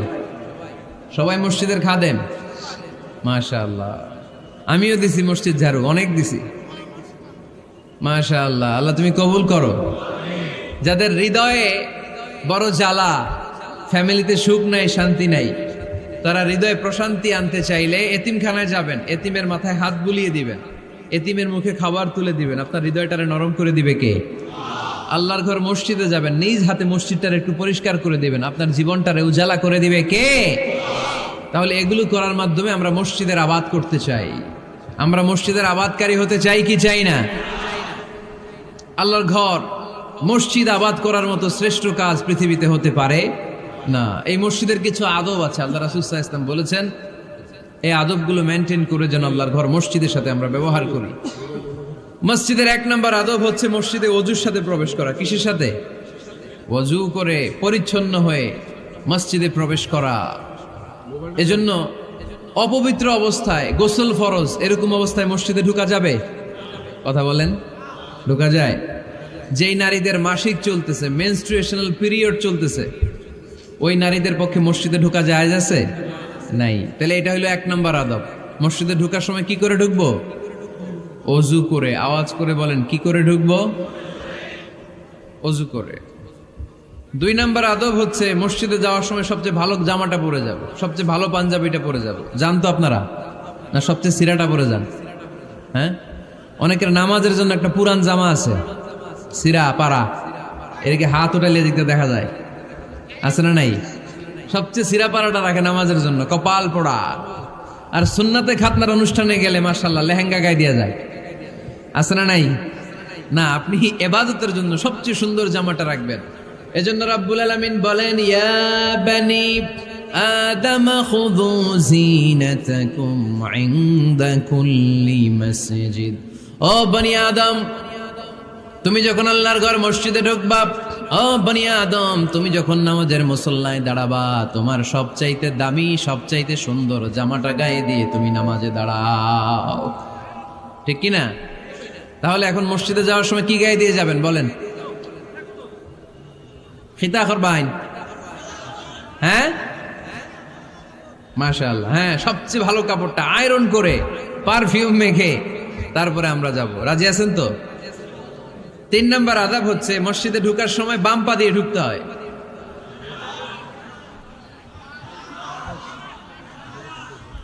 সবাই মসজিদের খাদেম? মাশাআল্লাহ। আমিও দিছি মসজিদ ঝাড়ু, অনেক দিছি। মাশাআল্লাহ, আল্লাহ তুমি কবুল করো। যাদের হৃদয়ে বড় জ্বালা, ফ্যামিলিতে সুখ নাই, শান্তি নাই, তারা হৃদয়ে প্রশান্তি আনতে চাইলে এতিমখানায় যাবেন, এতিমের মাথায় হাত বুলিয়ে দিবেন, এতিমের মুখে খাবার তুলে দিবেন। আপনার হৃদয়টারে নরম করে দিবে কে? আল্লাহর ঘর মসজিদে যাবেন, নিজ হাতে মসজিদটারে একটু পরিষ্কার করে দিবেন, আপনার জীবনটারে উজালা করে দিবে কে? তাহলে এগুলো করার মাধ্যমে আমরা মসজিদের আবাদ করতে চাই। আমরা মসজিদের আবাদকারী হতে চাই কি চাই না? আল্লাহর ঘর মসজিদ আবাদ করার মতো শ্রেষ্ঠ কাজ পৃথিবীতে হতে পারে না। এই মসজিদের কিছু আদব আছে, আল্লাহ রাসূল সাল্লাল্লাহু আলাইহি ওয়াসাল্লাম বলেছেন এই আদবগুলো মেনটেন করে যেন আল্লাহর ঘর মসজিদের সাথে আমরা ব্যবহার করি। মসজিদের 1 নম্বর আদব হচ্ছে মসজিদে ওযুর সাথে প্রবেশ করা। কিসের সাথে? ওযু করে পরিচ্ছন্ন হয়ে মসজিদে প্রবেশ করা। এজন্য অপবিত্র অবস্থায় গোসল ফরজ, এরকম অবস্থায় মসজিদে ঢোকা যাবে? কথা বলেন, ঢোকা যায়? যেই নারীদের মাসিক চলতেছে, মেনস্ট্রুয়েশনাল পিরিয়ড চলতেছে, ওই নারীদের পক্ষে মসজিদে ঢোকা জায়েজ আছে? নাই। তাহলে এটা হলো 1 নম্বর আদব। মসজিদে ঢোকার সময় কি করে ঢুকবো? ওযু করে। আওয়াজ করে বলেন, কি করে ঢুকবো? ওযু করে। 2 নম্বর আদব হচ্ছে মসজিদে যাওয়ার সময় সবচেয়ে ভালো জামাটা পরে যাব, সবচেয়ে ভালো পাঞ্জাবিটা পরে যাব। জান তো আপনারা? না সবচেয়ে সিরাটা পরে যান? হ্যাঁ, অনেকের নামাজের জন্য একটা পুরান জামা আছে, সিরা পাড়া, এদিকে হাত উঠাইলে দিতে দেখা যায়, আছে না নাই? সবচেয়ে সিরা পাড়াটা রাখে নামাজের জন্য, কপাল পোড়া। আর সুন্নাতে খাতনার অনুষ্ঠানে গেলে মাশাআল্লাহ লেহেঙ্গা গায়ে দেওয়া যায়, আছে না নাই? না, আপনি ইবাদতের জন্য সবচেয়ে সুন্দর জামাটা রাখবেন। এজন্য রাব্বুল আলামিন বলেন, ইয়া বানি আদম খুযু যিনাতাকুম ইনদা কুল্লি মসজিদ। ও বনি আদম, তুমি যখন আল্লাহর ঘর মসজিদে ঢুকবা, ও বনি আদম, তুমি যখন নামাজের মুসল্লায় দাঁড়াবা, তোমার সবচাইতে দামি, সবচাইতে সুন্দর জামাটা গায়ে দিয়ে তুমি নামাজে দাঁড়াও। ঠিক কি না? তাহলে এখন মসজিদে যাওয়ার সময় কি গায়ে দিয়ে যাবেন বলেন? খিতা করবাইন? হ্যাঁ, মাশাআল্লাহ। হ্যাঁ, সবচেয়ে ভালো কাপড়টা আয়রন করে পারফিউম মেখে তারপরে আমরা যাব। রাজি আছেন তো? 3 নম্বর আদব হচ্ছে মসজিদে ঢোকার সময় বাম পা দিয়ে ঢুকতে হয়।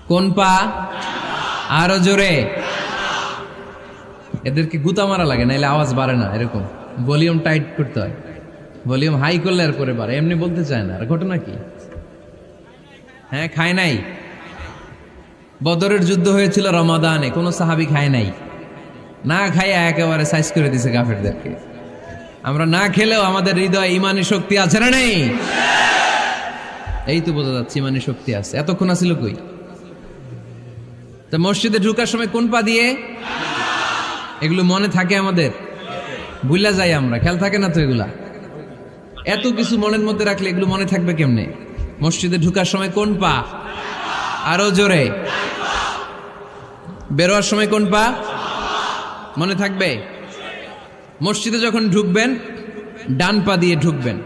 কোন পা? আরো জোরে। এদেরকে গুতা মারা লাগে, নাইলে আওয়াজ বাড়ে না। এরকম ভলিউম টাইট করতে হয়, ভলিউম হাই করলে আর করে বাড়ে, এমনি বলতে চায় না। আর ঘটনা কি? হ্যাঁ, খায় নাই। বদরের যুদ্ধ হয়েছিল রমাদানে, কোন সাহাবী খায় নাই, না খাইয়া একেবারে সাইজ করে দিছে কাফেরদেরকে। আমরা না খেলেও আমাদের হৃদয়ে ইমানি শক্তি আছে না নেই? এই তো বোঝা যাচ্ছে ইমানি শক্তি আছে। এতক্ষণ আছিল কই? তো মসজিদে ঢোকার সময় কোন পা দিয়ে? এগুলো মনে থাকে আমাদের? ভুলা যাই আমরা, খেয়াল থাকে না তো এগুলা। এত কিছু মনের মধ্যে রাখলে এগুলো মনে থাকবে কেমনে? মসজিদে ঢোকার সময় কোন পা? আরো জোরে। বেরোয়ার সময় কোন পা? মনে থাকবে? মসজিদে যখন ঢুকবেন ডান পা দিয়ে ঢুকবেন,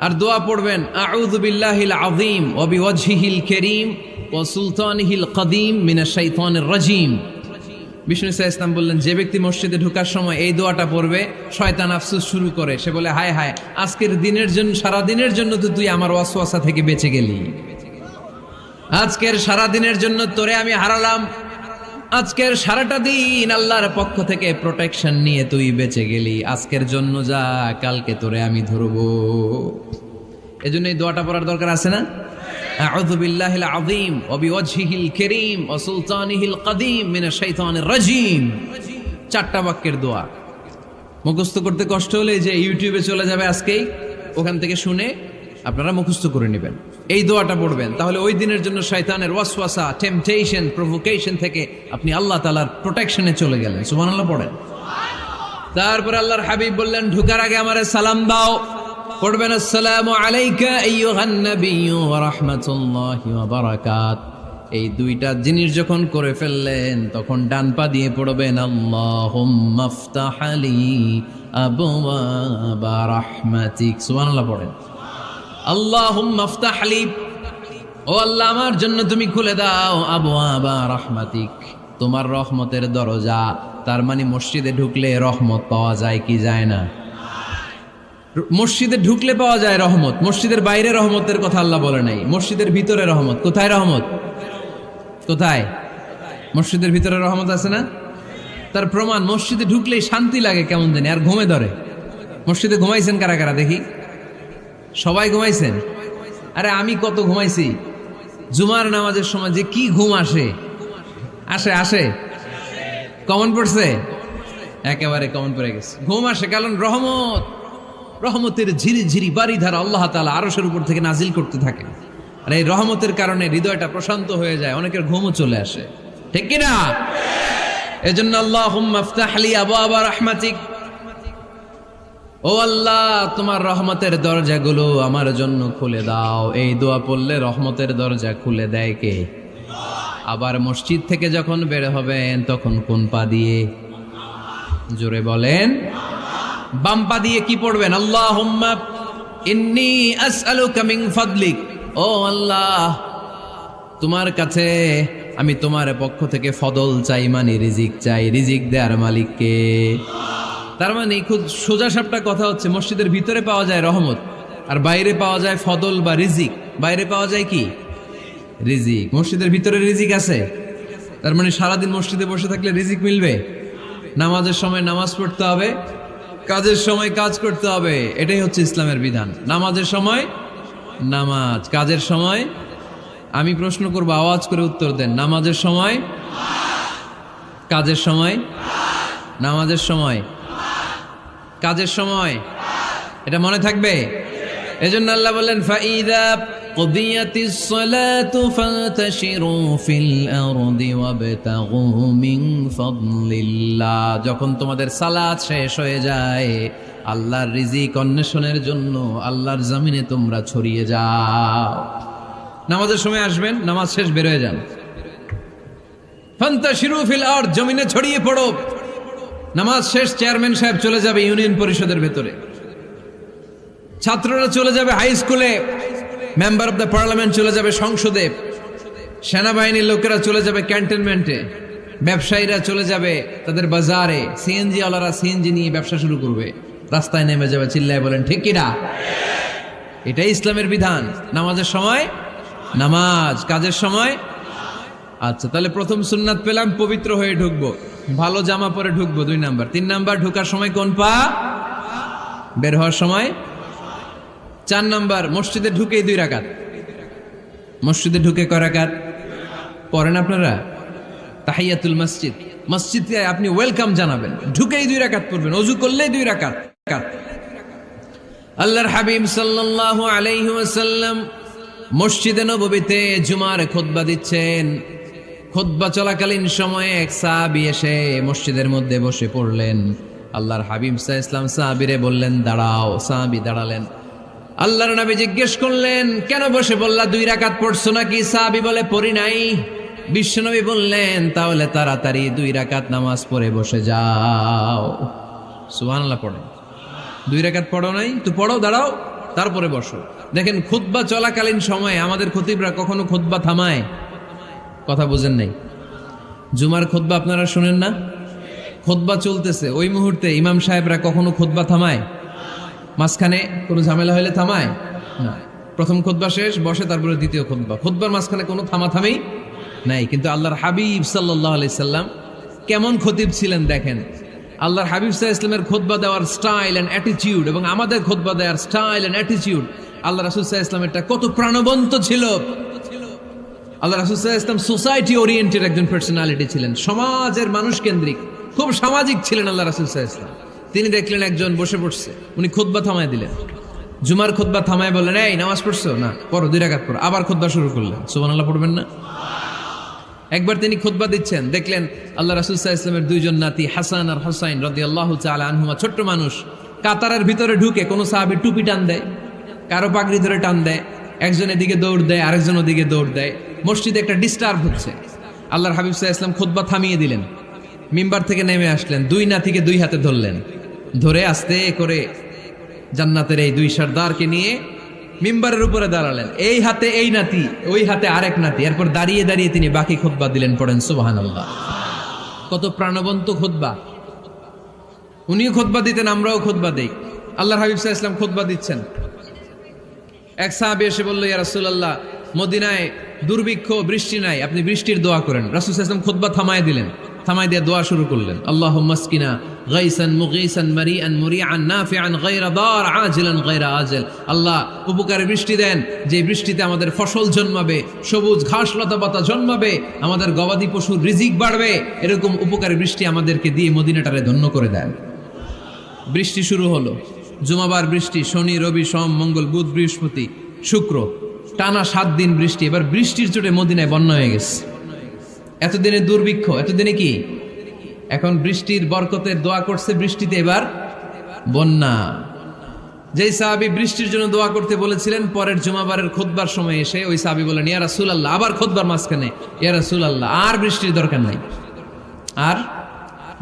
আর দোয়া পড়বেন, আউযু বিল্লাহিল আযীম ওয়া বিওয়াজহিল কারীম ওয়া সুলতানিহিল কদীম মিনাশ শাইতানির রাজীম। বিষ্ণু সাল্লাল্লাহু আলাইহি ওয়াসাল্লাম বললেন, যে ব্যক্তি মসজিদে ঢোকার সময় এই দোয়াটা পড়বে, শয়তান আফসোস শুরু করে। সে বলে, হায় হায়, আজকের দিনের জন্য, সারা দিনের জন্য তো তুই আমার ওয়াসওয়াসা থেকে বেঁচে গেলি। আজকের সারা দিনের জন্য তোরে আমি হারালাম, আজকের সারাটা দিন আল্লাহর পক্ষ থেকে প্রোটেকশন নিয়ে তুই বেঁচে গেলি। আজকের জন্য যা, কালকে তোরে আমি ধরবো। এজন্য এই দোয়াটা পড়ার দরকার আছে না? আউযু বিল্লাহিল আযীম ওয়া বিওয়াজহিল কারীম ওয়া সুলতানিহিল কাদীম মিনাশ শাইতানির রাজীম। 4টা বাক্যের দোয়া। মুখস্থ করতে কষ্ট হলে যে ইউটিউবে চলে যাবে আজকেই, ওখান থেকে শুনে আপনারা মুখস্থ করে নেবেন, এই দোয়াটা পড়বেন। তাহলে ওই দিনের জন্য শয়তানের ওয়াসওয়াসা, টেম্পটেশন, প্রভোকেশন থেকে আপনি আল্লাহ তাআলার প্রোটেকশনে চলে গেলেন। সুবহানাল্লাহ পড়েন। তারপর আল্লাহর হাবিব বললেন, ঢোকার আগে আমারে সালাম দাও। পড়বেন, আসসালামু আলাইকা আইয়ুহান নাবিয়্যু ওয়া রাহমাতুল্লাহি ওয়া বারাকাত। এই 2টা জিনিস যখন করে ফেললেন, তখন ডান পা দিয়ে পড়বেন, আল্লাহুম্মা আফতাহ লি আবওয়াবা রাহমাতিক। সুবহানাল্লাহ পড়েন। আল্লাহুম্মা আফতাহ লি, ও আল্লাহ আমার জন্য তুমি খুলে দাও আবওয়াবা রাহমাতিক, তোমার রহমতের দরজা। তার মানে মসজিদে ঢুকলে রহমত পাওয়া যায় কি যায় না? মসজিদে ঢুকলে পাওয়া যায় রহমত। মসজিদের বাইরে রহমতের কথা আল্লাহ বলে নাই, মসজিদের ভিতরে রহমত। কোথায় রহমত? কোথায়? মসজিদের ভিতরে রহমত আছে না? তার প্রমাণ, মসজিদে ঢুকলেই শান্তি লাগে কেমন জানি, আর ঘুমে ধরে। মসজিদে ঘুমাইছেন কারা কারা দেখি? সবাই ঘুমাইছেন? আরে আমি কত ঘুমাইছি। জুমার নামাজের সময় যে কি ঘুম আসে, আসে আসে কমন পড়ছে, একেবারে কমন পড়ে গেছে। ঘুম আসে কারণ রহমতের ঝিরি ঝিরি বাড়ি ধারা আল্লাহ তাআলা আরশের উপর থেকে নাজিল করতে থাকে। আর এই রহমতের কারণে হৃদয়টা প্রশান্ত হয়ে যায়, অনেকের ঘুমও চলে আসে, ঠিক কি না? এজন্য আল্লাহুম্মা আফতাহ লি আবওয়াবা রাহমাতিক, ও আল্লাহ তোমার রহমতের দরজাগুলো আমার জন্য খুলে দাও। এই দোয়া পড়লে রহমতের দরজা খুলে দেয় কে? আবার মসজিদ থেকে যখন বের হবেন তখন কোন পা দিয়ে? জোরে বলেন। বাম পা দিয়ে কি পড়বেন? আল্লাহুম্মা ইন্নী আসআলুকা মিন ফাদলিক, ও আল্লাহ তোমার কাছে আমি তোমার পক্ষ থেকে ফদল চাই, মানে রিজিক চাই। রিজিক দেয়ার মালিক কে? তার মানে খুব সোজা সাপটা কথা হচ্ছে, মসজিদের ভিতরে পাওয়া যায় রহমত, আর বাইরে পাওয়া যায় ফদল বা রিজিক। বাইরে পাওয়া যায় কি? রিজিক। মসজিদের ভিতরে রিজিক আছে। তার মানে সারাদিন মসজিদে বসে থাকলে রিজিক মিলবে? নামাজের সময় নামাজ পড়তে হবে, কাজের সময় কাজ করতে হবে। এটাই হচ্ছে ইসলামের বিধান। নামাজের সময় নামাজ, কাজের সময়। আমি প্রশ্ন করব, আওয়াজ করে উত্তর দেন। নামাজের সময়, কাজের সময়, নামাজের সময়, কাজের সময়। এটা মনে থাকবে। এজন্য আল্লাহ বললেন, ফাইদা কুদিয়াতিস সালাতু ফান্তাশিরু ফিল আরদি ওয়াবতাগু মিন ফাদলিল্লাহ। যখন তোমাদের সালাত শেষ হয়ে যায়, আল্লাহর রিজিক অন্বেষণের জন্য আল্লাহর জমিনে তোমরা ছড়িয়ে যাও। নামাজের সময় আসবেন, নামাজ শেষ বের হয়ে যান। ফান্তাশিরু ফিল আরদ, জমিনে ছড়িয়ে পড়ো। নামাজ শেষ, চেয়ারম্যান সাহেব চলে যাবে ইউনিয়ন পরিষদের ভেতরে, ছাত্ররা চলে যাবে হাই স্কুলে, মেম্বার অব দ্য পার্লামেন্ট চলে যাবে সংসদে, সেনাবাহিনীর লোকেরা চলে যাবে ক্যান্টনমেন্টে, ব্যবসায়ীরা চলে যাবে তাদের বাজারে, সিএনজি ওয়ালারা সিএনজি নিয়ে ব্যবসা শুরু করবে, রাস্তায় নেমে যাবে। চিল্লায় বলেন ঠিক কিনা? এটাই ইসলামের বিধান। নামাজের সময় নামাজ, কাজের সময়। আচ্ছা, তাহলে প্রথম সুন্নাত পেলাম, পবিত্র হয়ে ঢুকবো, ভালো জামা পরে ঢুকবো। 2 নাম্বার। 3 নাম্বার, ঢোকার সময় কোন পা, বের হওয়ার সময়। 4 নাম্বার, মসজিদে ঢুকেই 2 রাকাত। মসজিদে ঢুকে কয় রাকাত পড়েন আপনারা? তাহিয়াতুল মসজিদ। মসজিদে আপনি ওয়েলকাম জানাবেন, ঢুকেই 2 রাকাত পড়বেন, ওযু করলেই 2 রাকাত। আল্লাহর হাবিব সাল্লাল্লাহু আলাইহি ওয়াসাল্লাম মসজিদে নববীতে জুমার খুতবা দিচ্ছেন। খুতবা চলাকালীন সময়ে এক সাহাবী এসে মসজিদের মধ্যে বসে পড়লেন। আল্লাহর হাবিব সাল্লাল্লাহু আলাইহি ওয়াসাল্লাম সাহাবীরে বললেন, দাঁড়াও। সাহাবী দাঁড়ালেন। আল্লাহর নবী জিজ্ঞেস করলেন, কেন বসে বললা? 2 রাকাত পড়ছো নাকি? সাহাবী বলে, পড়ি নাই। বিশ্বনবী বললেন, তাহলে তাড়াতাড়ি 2 রাকাত নামাজ পড়ে বসে যাও। সুবহানাল্লাহ পড়েন। 2 রাকাত পড়ো নাই তো পড়ো, দাঁড়াও, তারপরে বসো। দেখেন, খুতবা চলাকালীন সময়ে আমাদের খতিবরা কখনো খুতবা থামায়? কথা বুঝেন নাই? জুমার খুতবা আপনারা শুনেন না? খুতবা চলতেছে, ওই মুহূর্তে ইমাম সাহেবরা কখনো খুতবা থামায়? মাঝখানে কোনো ঝামেলা হলে থামায় না। প্রথম খুতবা শেষ, বসে, তারপরে দ্বিতীয় খুতবা। খুতবার মাঝখানে কোনো থামাথামি নাই। কিন্তু আল্লাহর হাবিব সাল্লাল্লাহু আলাইহি সাল্লাম কেমন খতিব ছিলেন দেখেন। আল্লাহর হাবিব সাল্লাল্লাহু আলাইহি সাল্লামের খুতবা দেওয়ার স্টাইল এন্ড অ্যাটিটিউড এবং আমাদের খুতবা দেওয়ার স্টাইল এন্ড অ্যাটিটিউড আল্লাহ রাসূল সাল্লাল্লাহু আলাইহি ওয়াসাল্লামেরটা কত প্রাণবন্ত ছিল। আল্লাহ রাসূল সাল্লাল্লাহু আলাইহি ওয়াসাল্লাম সোসাইটি ওরিয়েন্টেড একজন পার্সোনালিটি ছিলেন, সমাজের মানুষ কেন্দ্রিক, খুব সামাজিক ছিলেন আল্লাহ রাসূল সাল্লাল্লাহু আলাইহি ওয়াসাল্লাম। তিনি দেখলেন একজন বসে পড়ছে, উনি খুতবা থামায় দিলেন, জুমার খুতবা থামায় বললেন, এই নামাজ পড়ছো না, পড়ো 2 রাকাত পড়ো। আবার খুতবা শুরু করলেন, সুবহানাল্লাহ পড়বেন না? একবার তিনি খুতবা দিচ্ছেন, দেখলেন আল্লাহ রাসূল সাল্লাল্লাহু আলাইহি ওয়াসাল্লামের 2 জন নাতি হাসান আর হুসাইন রাদিয়াল্লাহু তাআলা আনহুমা, ছোট্ট মানুষ, কাতারের ভিতরে ঢুকে কোনো সাহাবী টুপি টান দেয়, কারো পাগড়ি ধরে টান দেয়, একজন এদিকে দৌড় দেয়, আরেকজন ওদিকে দৌড় দেয়। মসজিদে একটা ডিস্টার্ব হচ্ছে। আল্লাহর হাবিব সাল্লাল্লাহু আলাইহি ওয়াসাল্লাম খুতবা থামিয়ে দিলেন, মিম্বার থেকে নেমে আসলেন, 2 নাতিকে 2 হাতে ধরলেন, ধরে আস্তে করে জান্নাতের এই 2 সর্দারকে নিয়ে মিম্বারের উপরে দাঁড়ালেন। এই হাতে এই নাতি, ওই হাতে আরেক নাতি। এরপর দাঁড়িয়ে দাঁড়িয়ে তিনি বাকি খুতবা দিলেন। পড়েন সুবহানাল্লাহ। কত প্রাণবন্ত খুতবা। উনিও খুতবা দিতেন, আমরাও খুতবা দেই। আল্লাহর হাবিব সাল্লাল্লাহু আলাইহি ওয়াসাল্লাম খুতবা দিচ্ছেন, এক সাহাবী এসে বলল, ইয়া রাসূলুল্লাহ, মদিনায় দুর্ভিক্ষ, বৃষ্টি নাই, আপনি বৃষ্টির দোয়া করেন। রাসূল সাল্লাল্লাহু আলাইহি ওয়াসাল্লাম খুতবা থামায় দিলেন, থামায় দিয়ে দোয়া শুরু করলেন, আল্লাহুম্মা আসকিনা গাইসান মুগীসান মারিআন মুরিআন নাফিআন গায়রা দার আজিলান গায়রা আজল। আল্লাহ, উপকারী বৃষ্টি দেন, যে বৃষ্টিতে আমাদের ফসল জন্মাবে, সবুজ ঘাস লতা পাতা জন্মাবে, আমাদের গবাদি পশুর রিজিক বাড়বে, এরকম উপকারী বৃষ্টি আমাদেরকে দিয়ে মদিনাটারে ধন্য করে দেন। বৃষ্টি শুরু হলো, জুমাবার বৃষ্টি, শনি রবি সোম মঙ্গল বুধ বৃহস্পতি শুক্র, টানা 7 দিন বৃষ্টি। এবার বৃষ্টির চোটে মদিনায় বন্যা হয়ে গেছে। এতদিনে দুর্ভিক্ষ, এতদিনে কি, এখন বৃষ্টির বরকতের দোয়া করছে, বৃষ্টিতে এবার বন্যা। যেই সাহাবী বৃষ্টির জন্য দোয়া করতে বলেছিলেন, পরের জুমাবারের খুতবার সময় এসে ওই সাহাবী বলেন, ইয়া রাসূলুল্লাহ, আবার খুতবার মাঝখানে, ইয়া রাসূলুল্লাহ, আর বৃষ্টির দরকার নাই, আর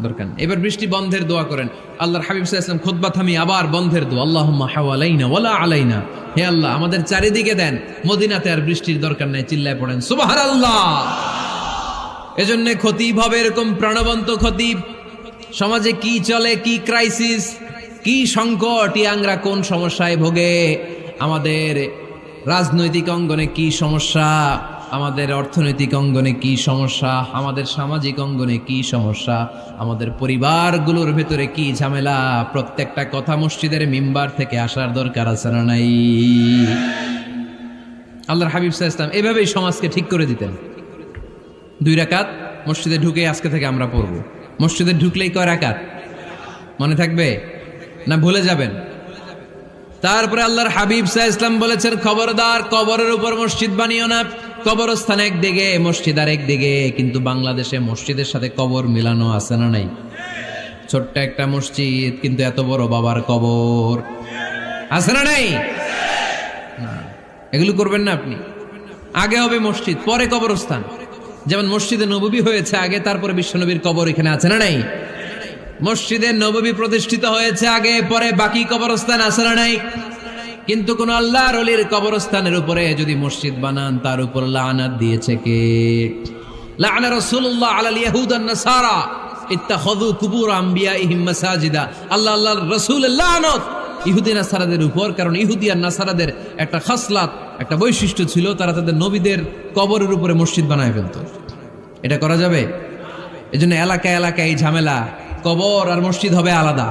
দরকার নেই, এবার বৃষ্টি বন্ধের দোয়া করেন। আল্লাহর হাবিব সাল্লাল্লাহু আলাইহি ওয়াসাল্লাম খুতবা থামিয়ে আবার বন্ধের দোয়া, আল্লাহুম্মা হাওয়ালাইনা ওয়ালা আলাইনা, হে আল্লাহ আমাদের চারিদিকে দেন, মদিনাতে আর বৃষ্টির দরকার নাই। চিল্লায় পড়েন সুবহানাল্লাহ। এজন্য খতিব হবে এরকম প্রাণবন্ত খতিব। সমাজে কি চলে, কি ক্রাইসিস, কি সংকট, ইয়াংরা কোন সমস্যায় ভোগে, আমাদের রাজনৈতিক অঙ্গনে কি সমস্যা, আমাদের অর্থনৈতিক অঙ্গনে কি সমস্যা, আমাদের সামাজিক অঙ্গনে কি সমস্যা, আমাদের পরিবারগুলোর ভেতরে কি ঝামেলা, প্রত্যেকটা কথা মসজিদের মিম্বার থেকে আসার দরকার আছে না নাই? আল্লাহর হাবিব সাল্লাল্লাহু আলাইহি ওয়াসাল্লাম এভাবেই সমাজকে ঠিক করে দিতেন। 2 রাকাত মসজিদে ঢুকে আজকে থেকে আমরা পড়ব। মসজিদে ঢুকলেই কয় রাকাত মনে থাকবে না ভুলে যাবেন? তারপরে আল্লাহর হাবিব সাল্লাল্লাহু আলাইহি ওয়াসাল্লাম বলেছেন, খবরদার কবরের উপর মসজিদ বানিও না। কবরস্থান একদিকে, মসজিদ আর একদিকে। কিন্তু বাংলাদেশে মসজিদের সাথে কবর মিলানো আছে না নাই? ছোট্ট একটা মসজিদ, কিন্তু এত বড় বাবার কবর আছে না নাই? এগুলো করবেন না আপনি। আগে হবে মসজিদ, পরে কবরস্থান। যেমন মসজিদে নববী হয়েছে আগে, তারপরে বিশ্বনবীর কবর এখানে আছে না নাই? মসজিদে নববী প্রতিষ্ঠিত হয়েছে আগে, পরে বাকি কবরস্থান আছে না নাই? কিন্তু কোন আল্লাহর ওলির কবরস্থানের উপরে যদি মসজিদ বানান, তার উপর লানাত দিয়েছে কে? লাআনা রাসূলুল্লাহ আলাল ইয়াহুদ ওয়ান নাসারা ইত্তাখাযু কুবুর আমবিয়াইহিম মাসাজিদা। আল্লাহর রাসূলের লানত ইহুদি নাসারাদের উপর, কারণ ইহুদি আর নাসারাদের একটা খাসলাত, একটা বৈশিষ্ট্য ছিল, তারা তাদের নবীদের কবরের উপরে মসজিদ বানায় ফেলত। এটা করা যাবে? এজন্য এলাকায় এলাকায় এই ঝামেলা, কবর আর মসজিদ হবে আলাদা।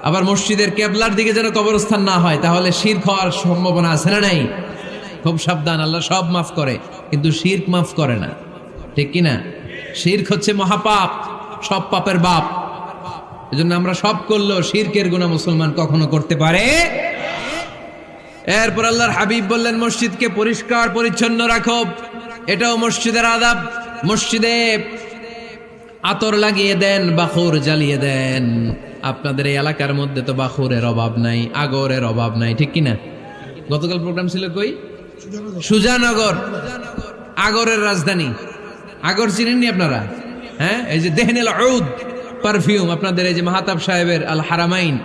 আবার মসজিদের কেবলার দিকে যেন কবরস্থান না হয়, তাহলে শিরক হওয়ার সম্ভাবনা আছে না নাই? খুব সাবধান, আল্লাহ সব মাফ করে কিন্তু শিরক মাফ করে না, ঠিক কি না? শিরক হচ্ছে মহাপাপ, সব পাপের বাপ। এজন্য আমরা সব করলেও শিরকের গুনাহ মুসলমান কখনো করতে পারে। এরপর আল্লাহর হাবিব বললেন, মসজিদকে পরিষ্কার পরিচ্ছন্ন রাখো, এটাও মসজিদের আদাব। মসজিদে আতর লাগিয়ে দেন, বাখুর জ্বালিয়ে দেন। আপনাদের এই এলাকার মধ্যে তো বাখুরের অভাব নাই, আগরের অভাব নাই, ঠিক কিনা? গতকাল প্রোগ্রাম ছিল কই? সুজানগর, আগরের রাজধানী। আগর চিনেননি আপনারা? হ্যাঁ, এই যে দেহনেল উদ পারফিউম, আপনাদের এই যে মাহতাব সাহেবের আল হারামাইন,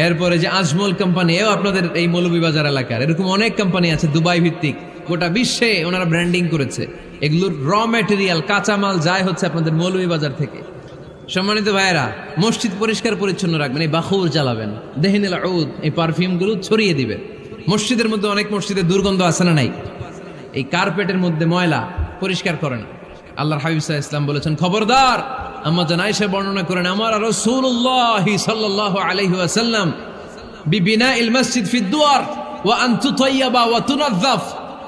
এরপরে যে আজমল কোম্পানি, এও আপনাদের এই মৌলভীবাজার এলাকার। এরকম অনেক কোম্পানি আছে দুবাই ভিত্তিক, গোটা বিশ্বে ওনারা ব্র্যান্ডিং করেছে। এগুলোর র ম্যাটেরিয়াল, কাঁচামাল যায় হচ্ছে আপনাদের মৌলভীবাজার থেকে। সম্মানিত ভাইয়েরা, মসজিদ পরিষ্কার পরিচ্ছন্ন রাখবেন, এই বাখুর জ্বালাবেন, দেহনেল উদ, এই পারফিউমগুলো ছড়িয়ে দিবেন। মসজিদের মধ্যে অনেক মসজিদে দুর্গন্ধ আছে না নাই? এই কার্পেটের মধ্যে ময়লা, পরিষ্কার করেন। আল্লাহর হাবিব সাল্লাল্লাহু আলাইহি ওয়াসাল্লাম বলেছেন, খবরদার। আম্মা জান আয়েশা বর্ণনা করেন, আমার রাসূলুল্লাহ সাল্লাল্লাহু আলাইহি ওয়াসাল্লাম বিবিনাইল মসজিদ ফি দুয়ার, ওয়া আন তুতাইয়াবা ওয়া তুনাজ্জাফ,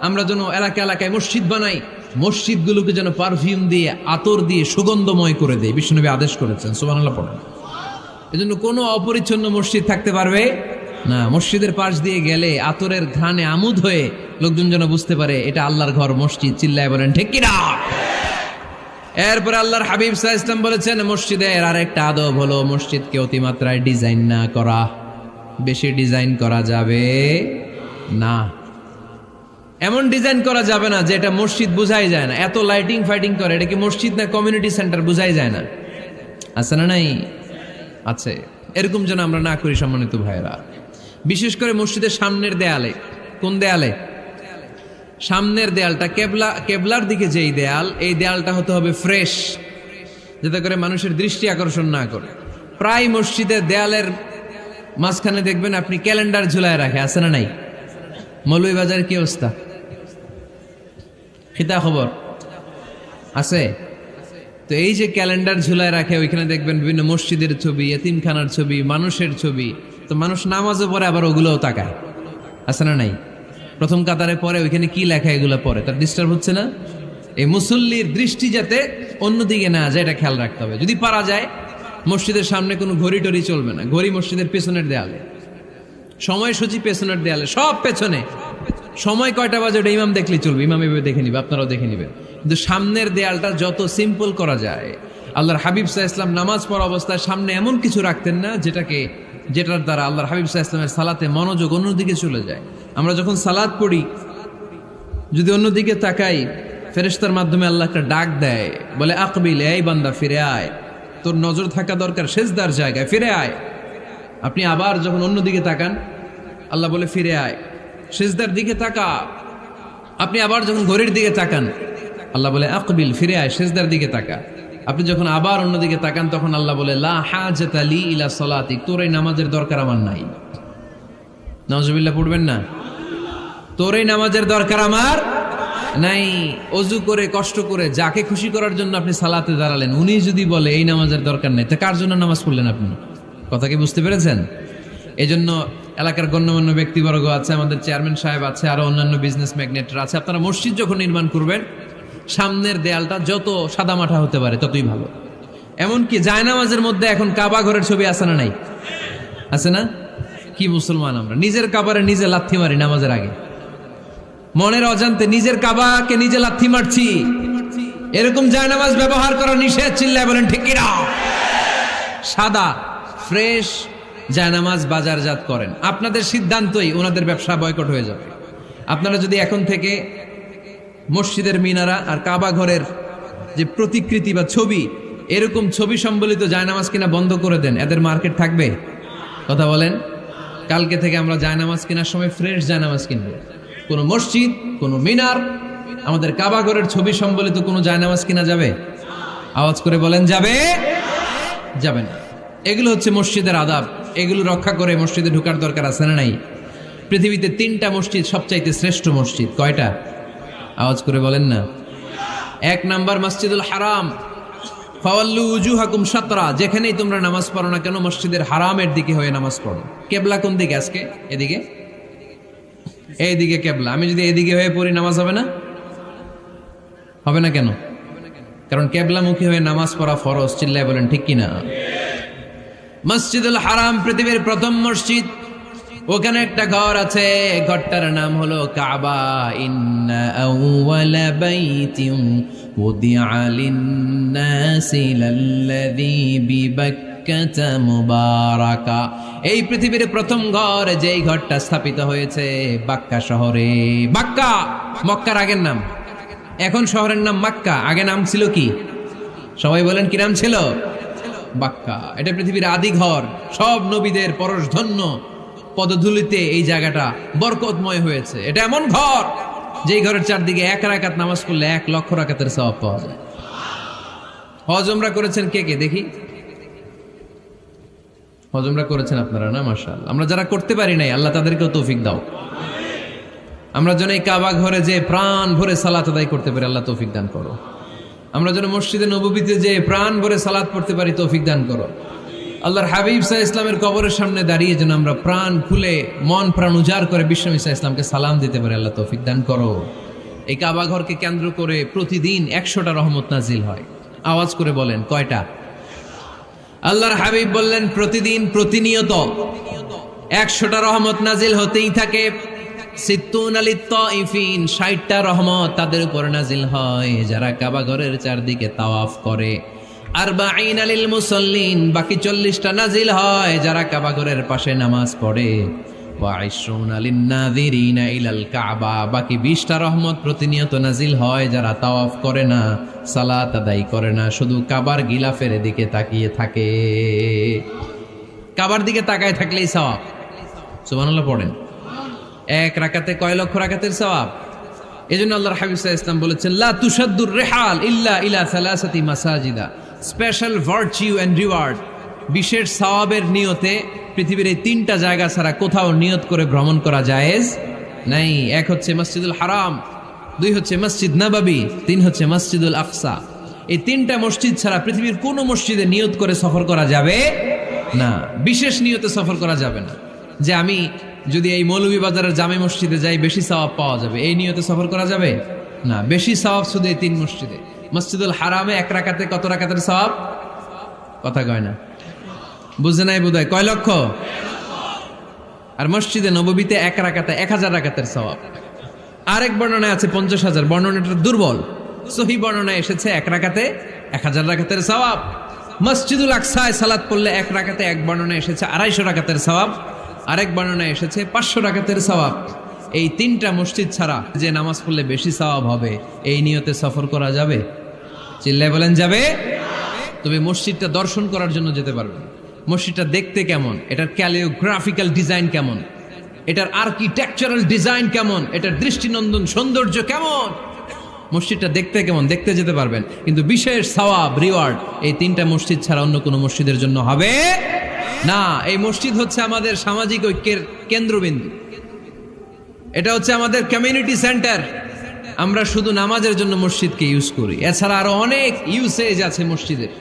আমরা যেন এলাকা এলাকায় মসজিদ বানাই, মসজিদগুলোকে যেন পারফিউম দিয়ে আতর দিয়ে সুগন্ধময় করে দেয়। বিশ্বনবী আদেশ করেছেন, সুবহানাল্লাহ পড়েন। এজন্য কোনো অপরিচ্ছন্ন মসজিদ থাকতে পারবে না। মসজিদের পাশ দিয়ে গেলে আতরের ঘ্রাণে আমোদ হয়ে লোকজন যেন বুঝতে পারে এটা আল্লাহর ঘর, মসজিদ। চিল্লায় বলেন ঠিক কিনা? এরপরে আল্লাহর হাবিব সাল্লাল্লাহু আলাইহি ওয়াসাল্লাম বলেছেন মসজিদের আরেকটা আদব হলো মসজিদকে অতিমাত্রায় ডিজাইন না করা। বেশি ডিজাইন করা যাবে না। এমন ডিজাইন করা যাবে না যে এটা মসজিদ বোঝাই যায় না। এত লাইটিং ফাইটিং করে, এটা কি মসজিদ না কমিউনিটি সেন্টার বোঝাই যায় না। আছে না নাই? আছে। এরকম যেন আমরা না করি সম্মানিত ভাইয়েরা। বিশেষ করে মসজিদের সামনের দেয়ালে। কোন দেয়ালে? সামনের দেয়ালটা কেবলার দিকে যেই দেয়াল, এই দেয়ালটা হতে হবে ফ্রেশ, যাতে করে মানুষের দৃষ্টি আকর্ষণ না করে। প্রায় মসজিদের দেয়ালের মাঝখানে দেখবেন আপনি ক্যালেন্ডার ঝুলায় রাখে, আছে না নাই? মৌলভীবাজার কি অবস্থা? খিতা খবর আছে? তো এই যে ক্যালেন্ডার ঝুলায় রাখে, ওইখানে দেখবেন বিভিন্ন মসজিদের ছবি, এতিমখানার ছবি, মানুষের ছবি। তো মানুষ নামাজও পড়ে, আবার ওগুলোও তাকায়, আছে না নাই? প্রথম কাতারে পরে ওইখানে কি লেখা এগুলো পরে, তার ডিস্টার্ব হচ্ছে না? এই মুসল্লির দৃষ্টি যাতে অন্যদিকে না যায়, এটা খেয়াল রাখতে হবে। যদি পারা যায় মসজিদের সামনে কোনো ঘড়ি টড়ি চলবে না। ঘড়ি মসজিদের পেছনের দেয়ালে, সময়সূচি পেছনের দেয়ালে, সব পেছনে। সময় কয়টা বাজে ওটা ইমাম দেখলেই চলবে, ইমাম এভাবে দেখে নিবে, আপনারাও দেখে নিবেন। কিন্তু সামনের দেয়ালটা যত সিম্পল করা যায়। আল্লাহর হাবিব সাল্লাল্লাহু আলাইহি ওয়াসাল্লাম নামাজ পড়া অবস্থায় সামনে এমন কিছু রাখতেন না যেটার দ্বারা আল্লাহর হাবিব সাল্লাল্লাহু আলাইহি ওয়াসাল্লামের সালাতে মনোযোগ অন্যদিকে চলে যায়। আমরা যখন সালাত পড়ি, যদি অন্যদিকে তাকাই, ফেরেশতার মাধ্যমে আল্লাহ একটা ডাক দেয়, বলে আকবিল, এই বান্দা ফিরে আয়, তোর নজর থাকা দরকার সেজদার জায়গায়, ফিরে আয়। আপনি আবার যখন অন্যদিকে তাকান, আল্লাহ বলে ফিরে আয়, সেজদার দিকে তাকা। আপনি আবার যখন ঘড়ির দিকে তাকান, আল্লাহ বলে আকবিল, ফিরে আয়, সেজদার দিকে তাকা। আপনি যখন আবার অন্যদিকে তাকান, তখন আল্লাহ বলে লা হাজাতা লি ইলা সালাতিক, তোর এই নামাজের দরকার আমার নাই। নাউজুবিল্লাহ পড়বেন না? তোর এই নামাজের দরকার আমার নাই। অজু করে কষ্ট করে যাকে খুশি করার জন্য আপনি সালাতে দাঁড়ালেন, উনি যদি বলে এই নামাজের দরকার নেই, তা কার জন্য নামাজ পড়লেন আপনি? কথা কি বুঝতে পেরেছেন? এই জন্য এলাকার গণ্যমান্য ব্যক্তিবর্গ আছে, আমাদের চেয়ারম্যান সাহেব আছে, আরো অন্যান্য বিজনেস ম্যাগনেটরা আছে। আপনারা মসজিদ যখন নির্মাণ করবেন, সামনের দেয়ালটা যত সাদামাটা হতে পারে ততই ভালো। এমনকি জায়নামাজের মধ্যে এখন কাবা ঘরের ছবি আছে না নাই? আছে না? কি মুসলমান আমরা, নিজের কাবারে নিজে লাথি মারি নামাজের আগে, মনের অজান্তে নিজের কাবাকে নিজে লাথি মারছি। এরকম জায়নামাজ ব্যবহার করা নিষেধ। চিল্লায় বলেন ঠিক কিনা? সাদা ফ্রেশ জায়নামাজ বাজারজাত করেন, আপনাদের সিদ্ধান্তই ওনাদের ব্যবসা বয়কট হয়ে যাবে। আপনারা যদি এখন থেকে মসজিদের মিনারা আর কাবা ঘরের যে প্রতিকৃতি বা ছবি, এরকম ছবি সম্বলিত জায়নামাজ কিনা বন্ধ করে দেন, এদের মার্কেট থাকবে? কথা বলেন। কালকে থেকে আমরা জায়নামাজ কেনার সময় ফ্রেশ জায়নামাজ কিনবো। কোনো মসজিদ, কোনো মিনার, আমাদের কাবা ঘরের ছবি সম্বলিত কোনো জায়নামাজ কিনা যাবে? আওয়াজ করে বলেন, যাবে? যাবে না। এগুলো হচ্ছে মসজিদের আদাব। এগুলো রক্ষা করে মসজিদে ঢোকার দরকার আছে না নাই? পৃথিবীতে 3টা মসজিদ সবচাইতে শ্রেষ্ঠ মসজিদ। কয়টা? আওয়াজ করে বলেন না। 1 নাম্বার মসজিদুল হারাম, ফাওয়াল্লু উজুহাকুম শাতরা, যেখানেই তোমরা নামাজ পড়ো না কেন মসজিদের হারামের দিকে হয়ে নামাজ পড়ো। কেবলা কোন দিকে আজকে? এদিকে, এইদিকে কেবলা। আমি যদি এদিকে হয়ে পড়ি, নামাজ হবে না? হবে না কেন? কারণ কেবলামুখী হয়ে নামাজ পড়া ফরজ। চিল্লায় বলেন ঠিক কিনা? মসজিদুল হারাম পৃথিবীর প্রথম মসজিদ। ওখানে একটা ঘর আছে, ঘরটার নাম হলো কাবা। ইন্না আউওয়ালা বাইতিন উদিআ লিন-নাসি লাল্লাযী বিবাক্কাতা মুবারাকা। এই পৃথিবীর প্রথম ঘর, যেই ঘরটা স্থাপিত হয়েছে বাক্কা শহরে। বাক্কা মক্কার আগের নাম, এখন শহরের নাম মক্কা। আগে নাম ছিল কি? সবাই বলেন, কি নাম ছিল? বাক্কা। এটা পৃথিবীর আদি ঘর। সব নবীদের পরশধন্য পদধূলিতে এই জায়গাটা বরকতময় হয়েছে। এটা এমন ঘর যেই ঘরের চারদিকে 1 রাকাত নামাজ পড়লে 1 লক্ষ রাকাতের সওয়াব পাওয়া যায়। হজ উমরা করেছেন কে কে দেখি? হজ উমরা করেছেন আপনারা না? মাশাআল্লাহ। আমরা যারা করতে পারি নাই, আল্লাহ তাদেরকেও তৌফিক দাও। আমরা যেন এই কাবা ঘরে যে প্রাণ ভরে সালাত আদায় করতে পারি, আল্লাহ তৌফিক দান করো। আমরা যেন মসজিদে নববীতে যে প্রাণ ভরে সালাত পড়তে পারি, তৌফিক দান করো। আল্লাহর হাবিব সাল্লাল্লাহু আলাইহি ইসলামের কবরের সামনে দাঁড়িয়ে যেন আমরা প্রাণ খুলে মন প্রাণ উজাড় করে বিশ্বনবী সাল্লাল্লাহু আলাইহি ইসলামকে সালাম দিতে পারি। আল্লাহ তৌফিক দান করো। এই কাবা ঘরকে কেন্দ্র করে প্রতিদিন 100টা রহমত নাজিল হয়। আওয়াজ করে বলেন কয়টা? আল্লাহর হাবিব বললেন প্রতিদিন প্রতিনিয়ত 100টা রহমত নাজিল হতেই থাকে। সিত্তুন আলিত তাইফিন, 60টা রহমত তাদের উপর নাজিল হয় যারা কাবা ঘরের চারদিকে তাওয়াফ করে। আরবাঈন আলিল মুসাল্লিন, বাকি 40টা নাজিল হয় যারা কাবা ঘরের পাশে নামাজ পড়ে। ওয়া 20 আলিন নাযিরিনা ইলাল কাবা, বাকি 20টা রহমত প্রতিনিয়ত নাজিল হয় যারা তাওয়াফ করে না, সালাত আদায় করে না, শুধু কাবার গিলাফের দিকে তাকিয়ে থাকে। কাবার দিকে তাকায় থাকলেই সওয়াব। সুবহানাল্লাহ পড়েন। এক রাকাতে কয় লক্ষ রাকাতের সওয়াব। এজন্য আল্লাহর হাবিব সাল্লাল্লাহু আলাইহি ওয়াসাল্লাম বলেছেন, লা তুশাদ্দুর রিহাল ইল্লা ইলা সালাসাতি মাসাজিদা, স্পেশাল ভার্চু এন্ড রিওয়ার্ড, বিশেষ সওয়াবের নিয়তে পৃথিবীর এই 3টা জায়গা ছাড়া কোথাও নিয়ত করে ভ্রমণ করা জায়েজ নাই। এক হচ্ছে মসজিদুল হারাম, 2 হচ্ছে মসজিদ নববী, 3 হচ্ছে মসজিদুল আকসা। এই 3টা মসজিদ ছাড়া পৃথিবীর কোনো মসজিদে নিয়ত করে সফর করা যাবে না। বিশেষ নিয়তে সফর করা যাবে না, যে আমি যদি এই মৌলভীবাজারের জামে মসজিদে যাই বেশি সওয়াব পাওয়া যাবে, এই নিয়তে সফর করা যাবে না। বেশি সওয়াব শুধু এই 3 মসজিদে। মসজিদুল হারামে 1 রাকাতে কত রাকাতের সওয়াব? কথা কয় না, বুঝে নাই বোধহয়। কয় লক্ষ? আর মসজিদে নববীতে 1 রাকাতে 1000 রাকাতের সওয়াব। আরেক বর্ণনায় আছে 50,000, বর্ণনাটা দুর্বল। সহিহ বর্ণনায় এসেছে 1 রাকাতে 1000 রাকাতের সওয়াব। মসজিদুল আকসায় সালাত পড়লে 1 রাকাতে, এক বর্ণনায় এসেছে 250 রাকাতের সওয়াব, আরেক বর্ণনায় এসেছে 500 রাকাতের সওয়াব। এই 3টা মসজিদ ছাড়া যে নামাজ পড়লে বেশি সওয়াব হবে, এই নিয়তে সফর করা যাবে? চিল্লায় বলেন যাবে। তবে মসজিদটা দর্শন করার জন্য যেতে পারবেন। মসজিদটা দেখতে কেমন, এটার ক্যালিওগ্রাফিক্যাল ডিজাইন কেমন, এটার আর্কিটেকচারাল ডিজাইন কেমন, এটার দৃষ্টিনন্দন সৌন্দর্য কেমন, মসজিদটা দেখতে কেমন, দেখতে যেতে পারবেন। কিন্তু বিশেষ সওয়াব রিওয়ার্ড এই 3টা মসজিদ ছাড়া অন্য কোনো মসজিদের জন্য হবে না। এই মসজিদ হচ্ছে আমাদের সামাজিক ঐক্যের কেন্দ্রবিন্দু, এটা হচ্ছে আমাদের কমিউনিটি সেন্টার। আমরা শুধু নামাজের জন্য মসজিদকে ইউজ করি, এছাড়া আরো অনেক ইউসেজ আছে মসজিদের।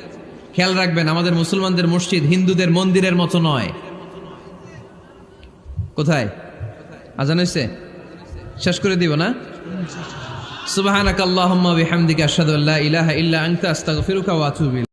খেয়াল রাখবেন, আমাদের মুসলমানদের মসজিদ হিন্দুদের মন্দিরের মতো নয়। কোথায় আজান হইছে? শেষ করে দিব না? সুবহানাকাল্লাহুম্মা বিহামদিকা আশহাদু আল্লা ইলাহা ইল্লা আনতা আস্তাগফিরুকা ওয়া আতুবু ইলাইক।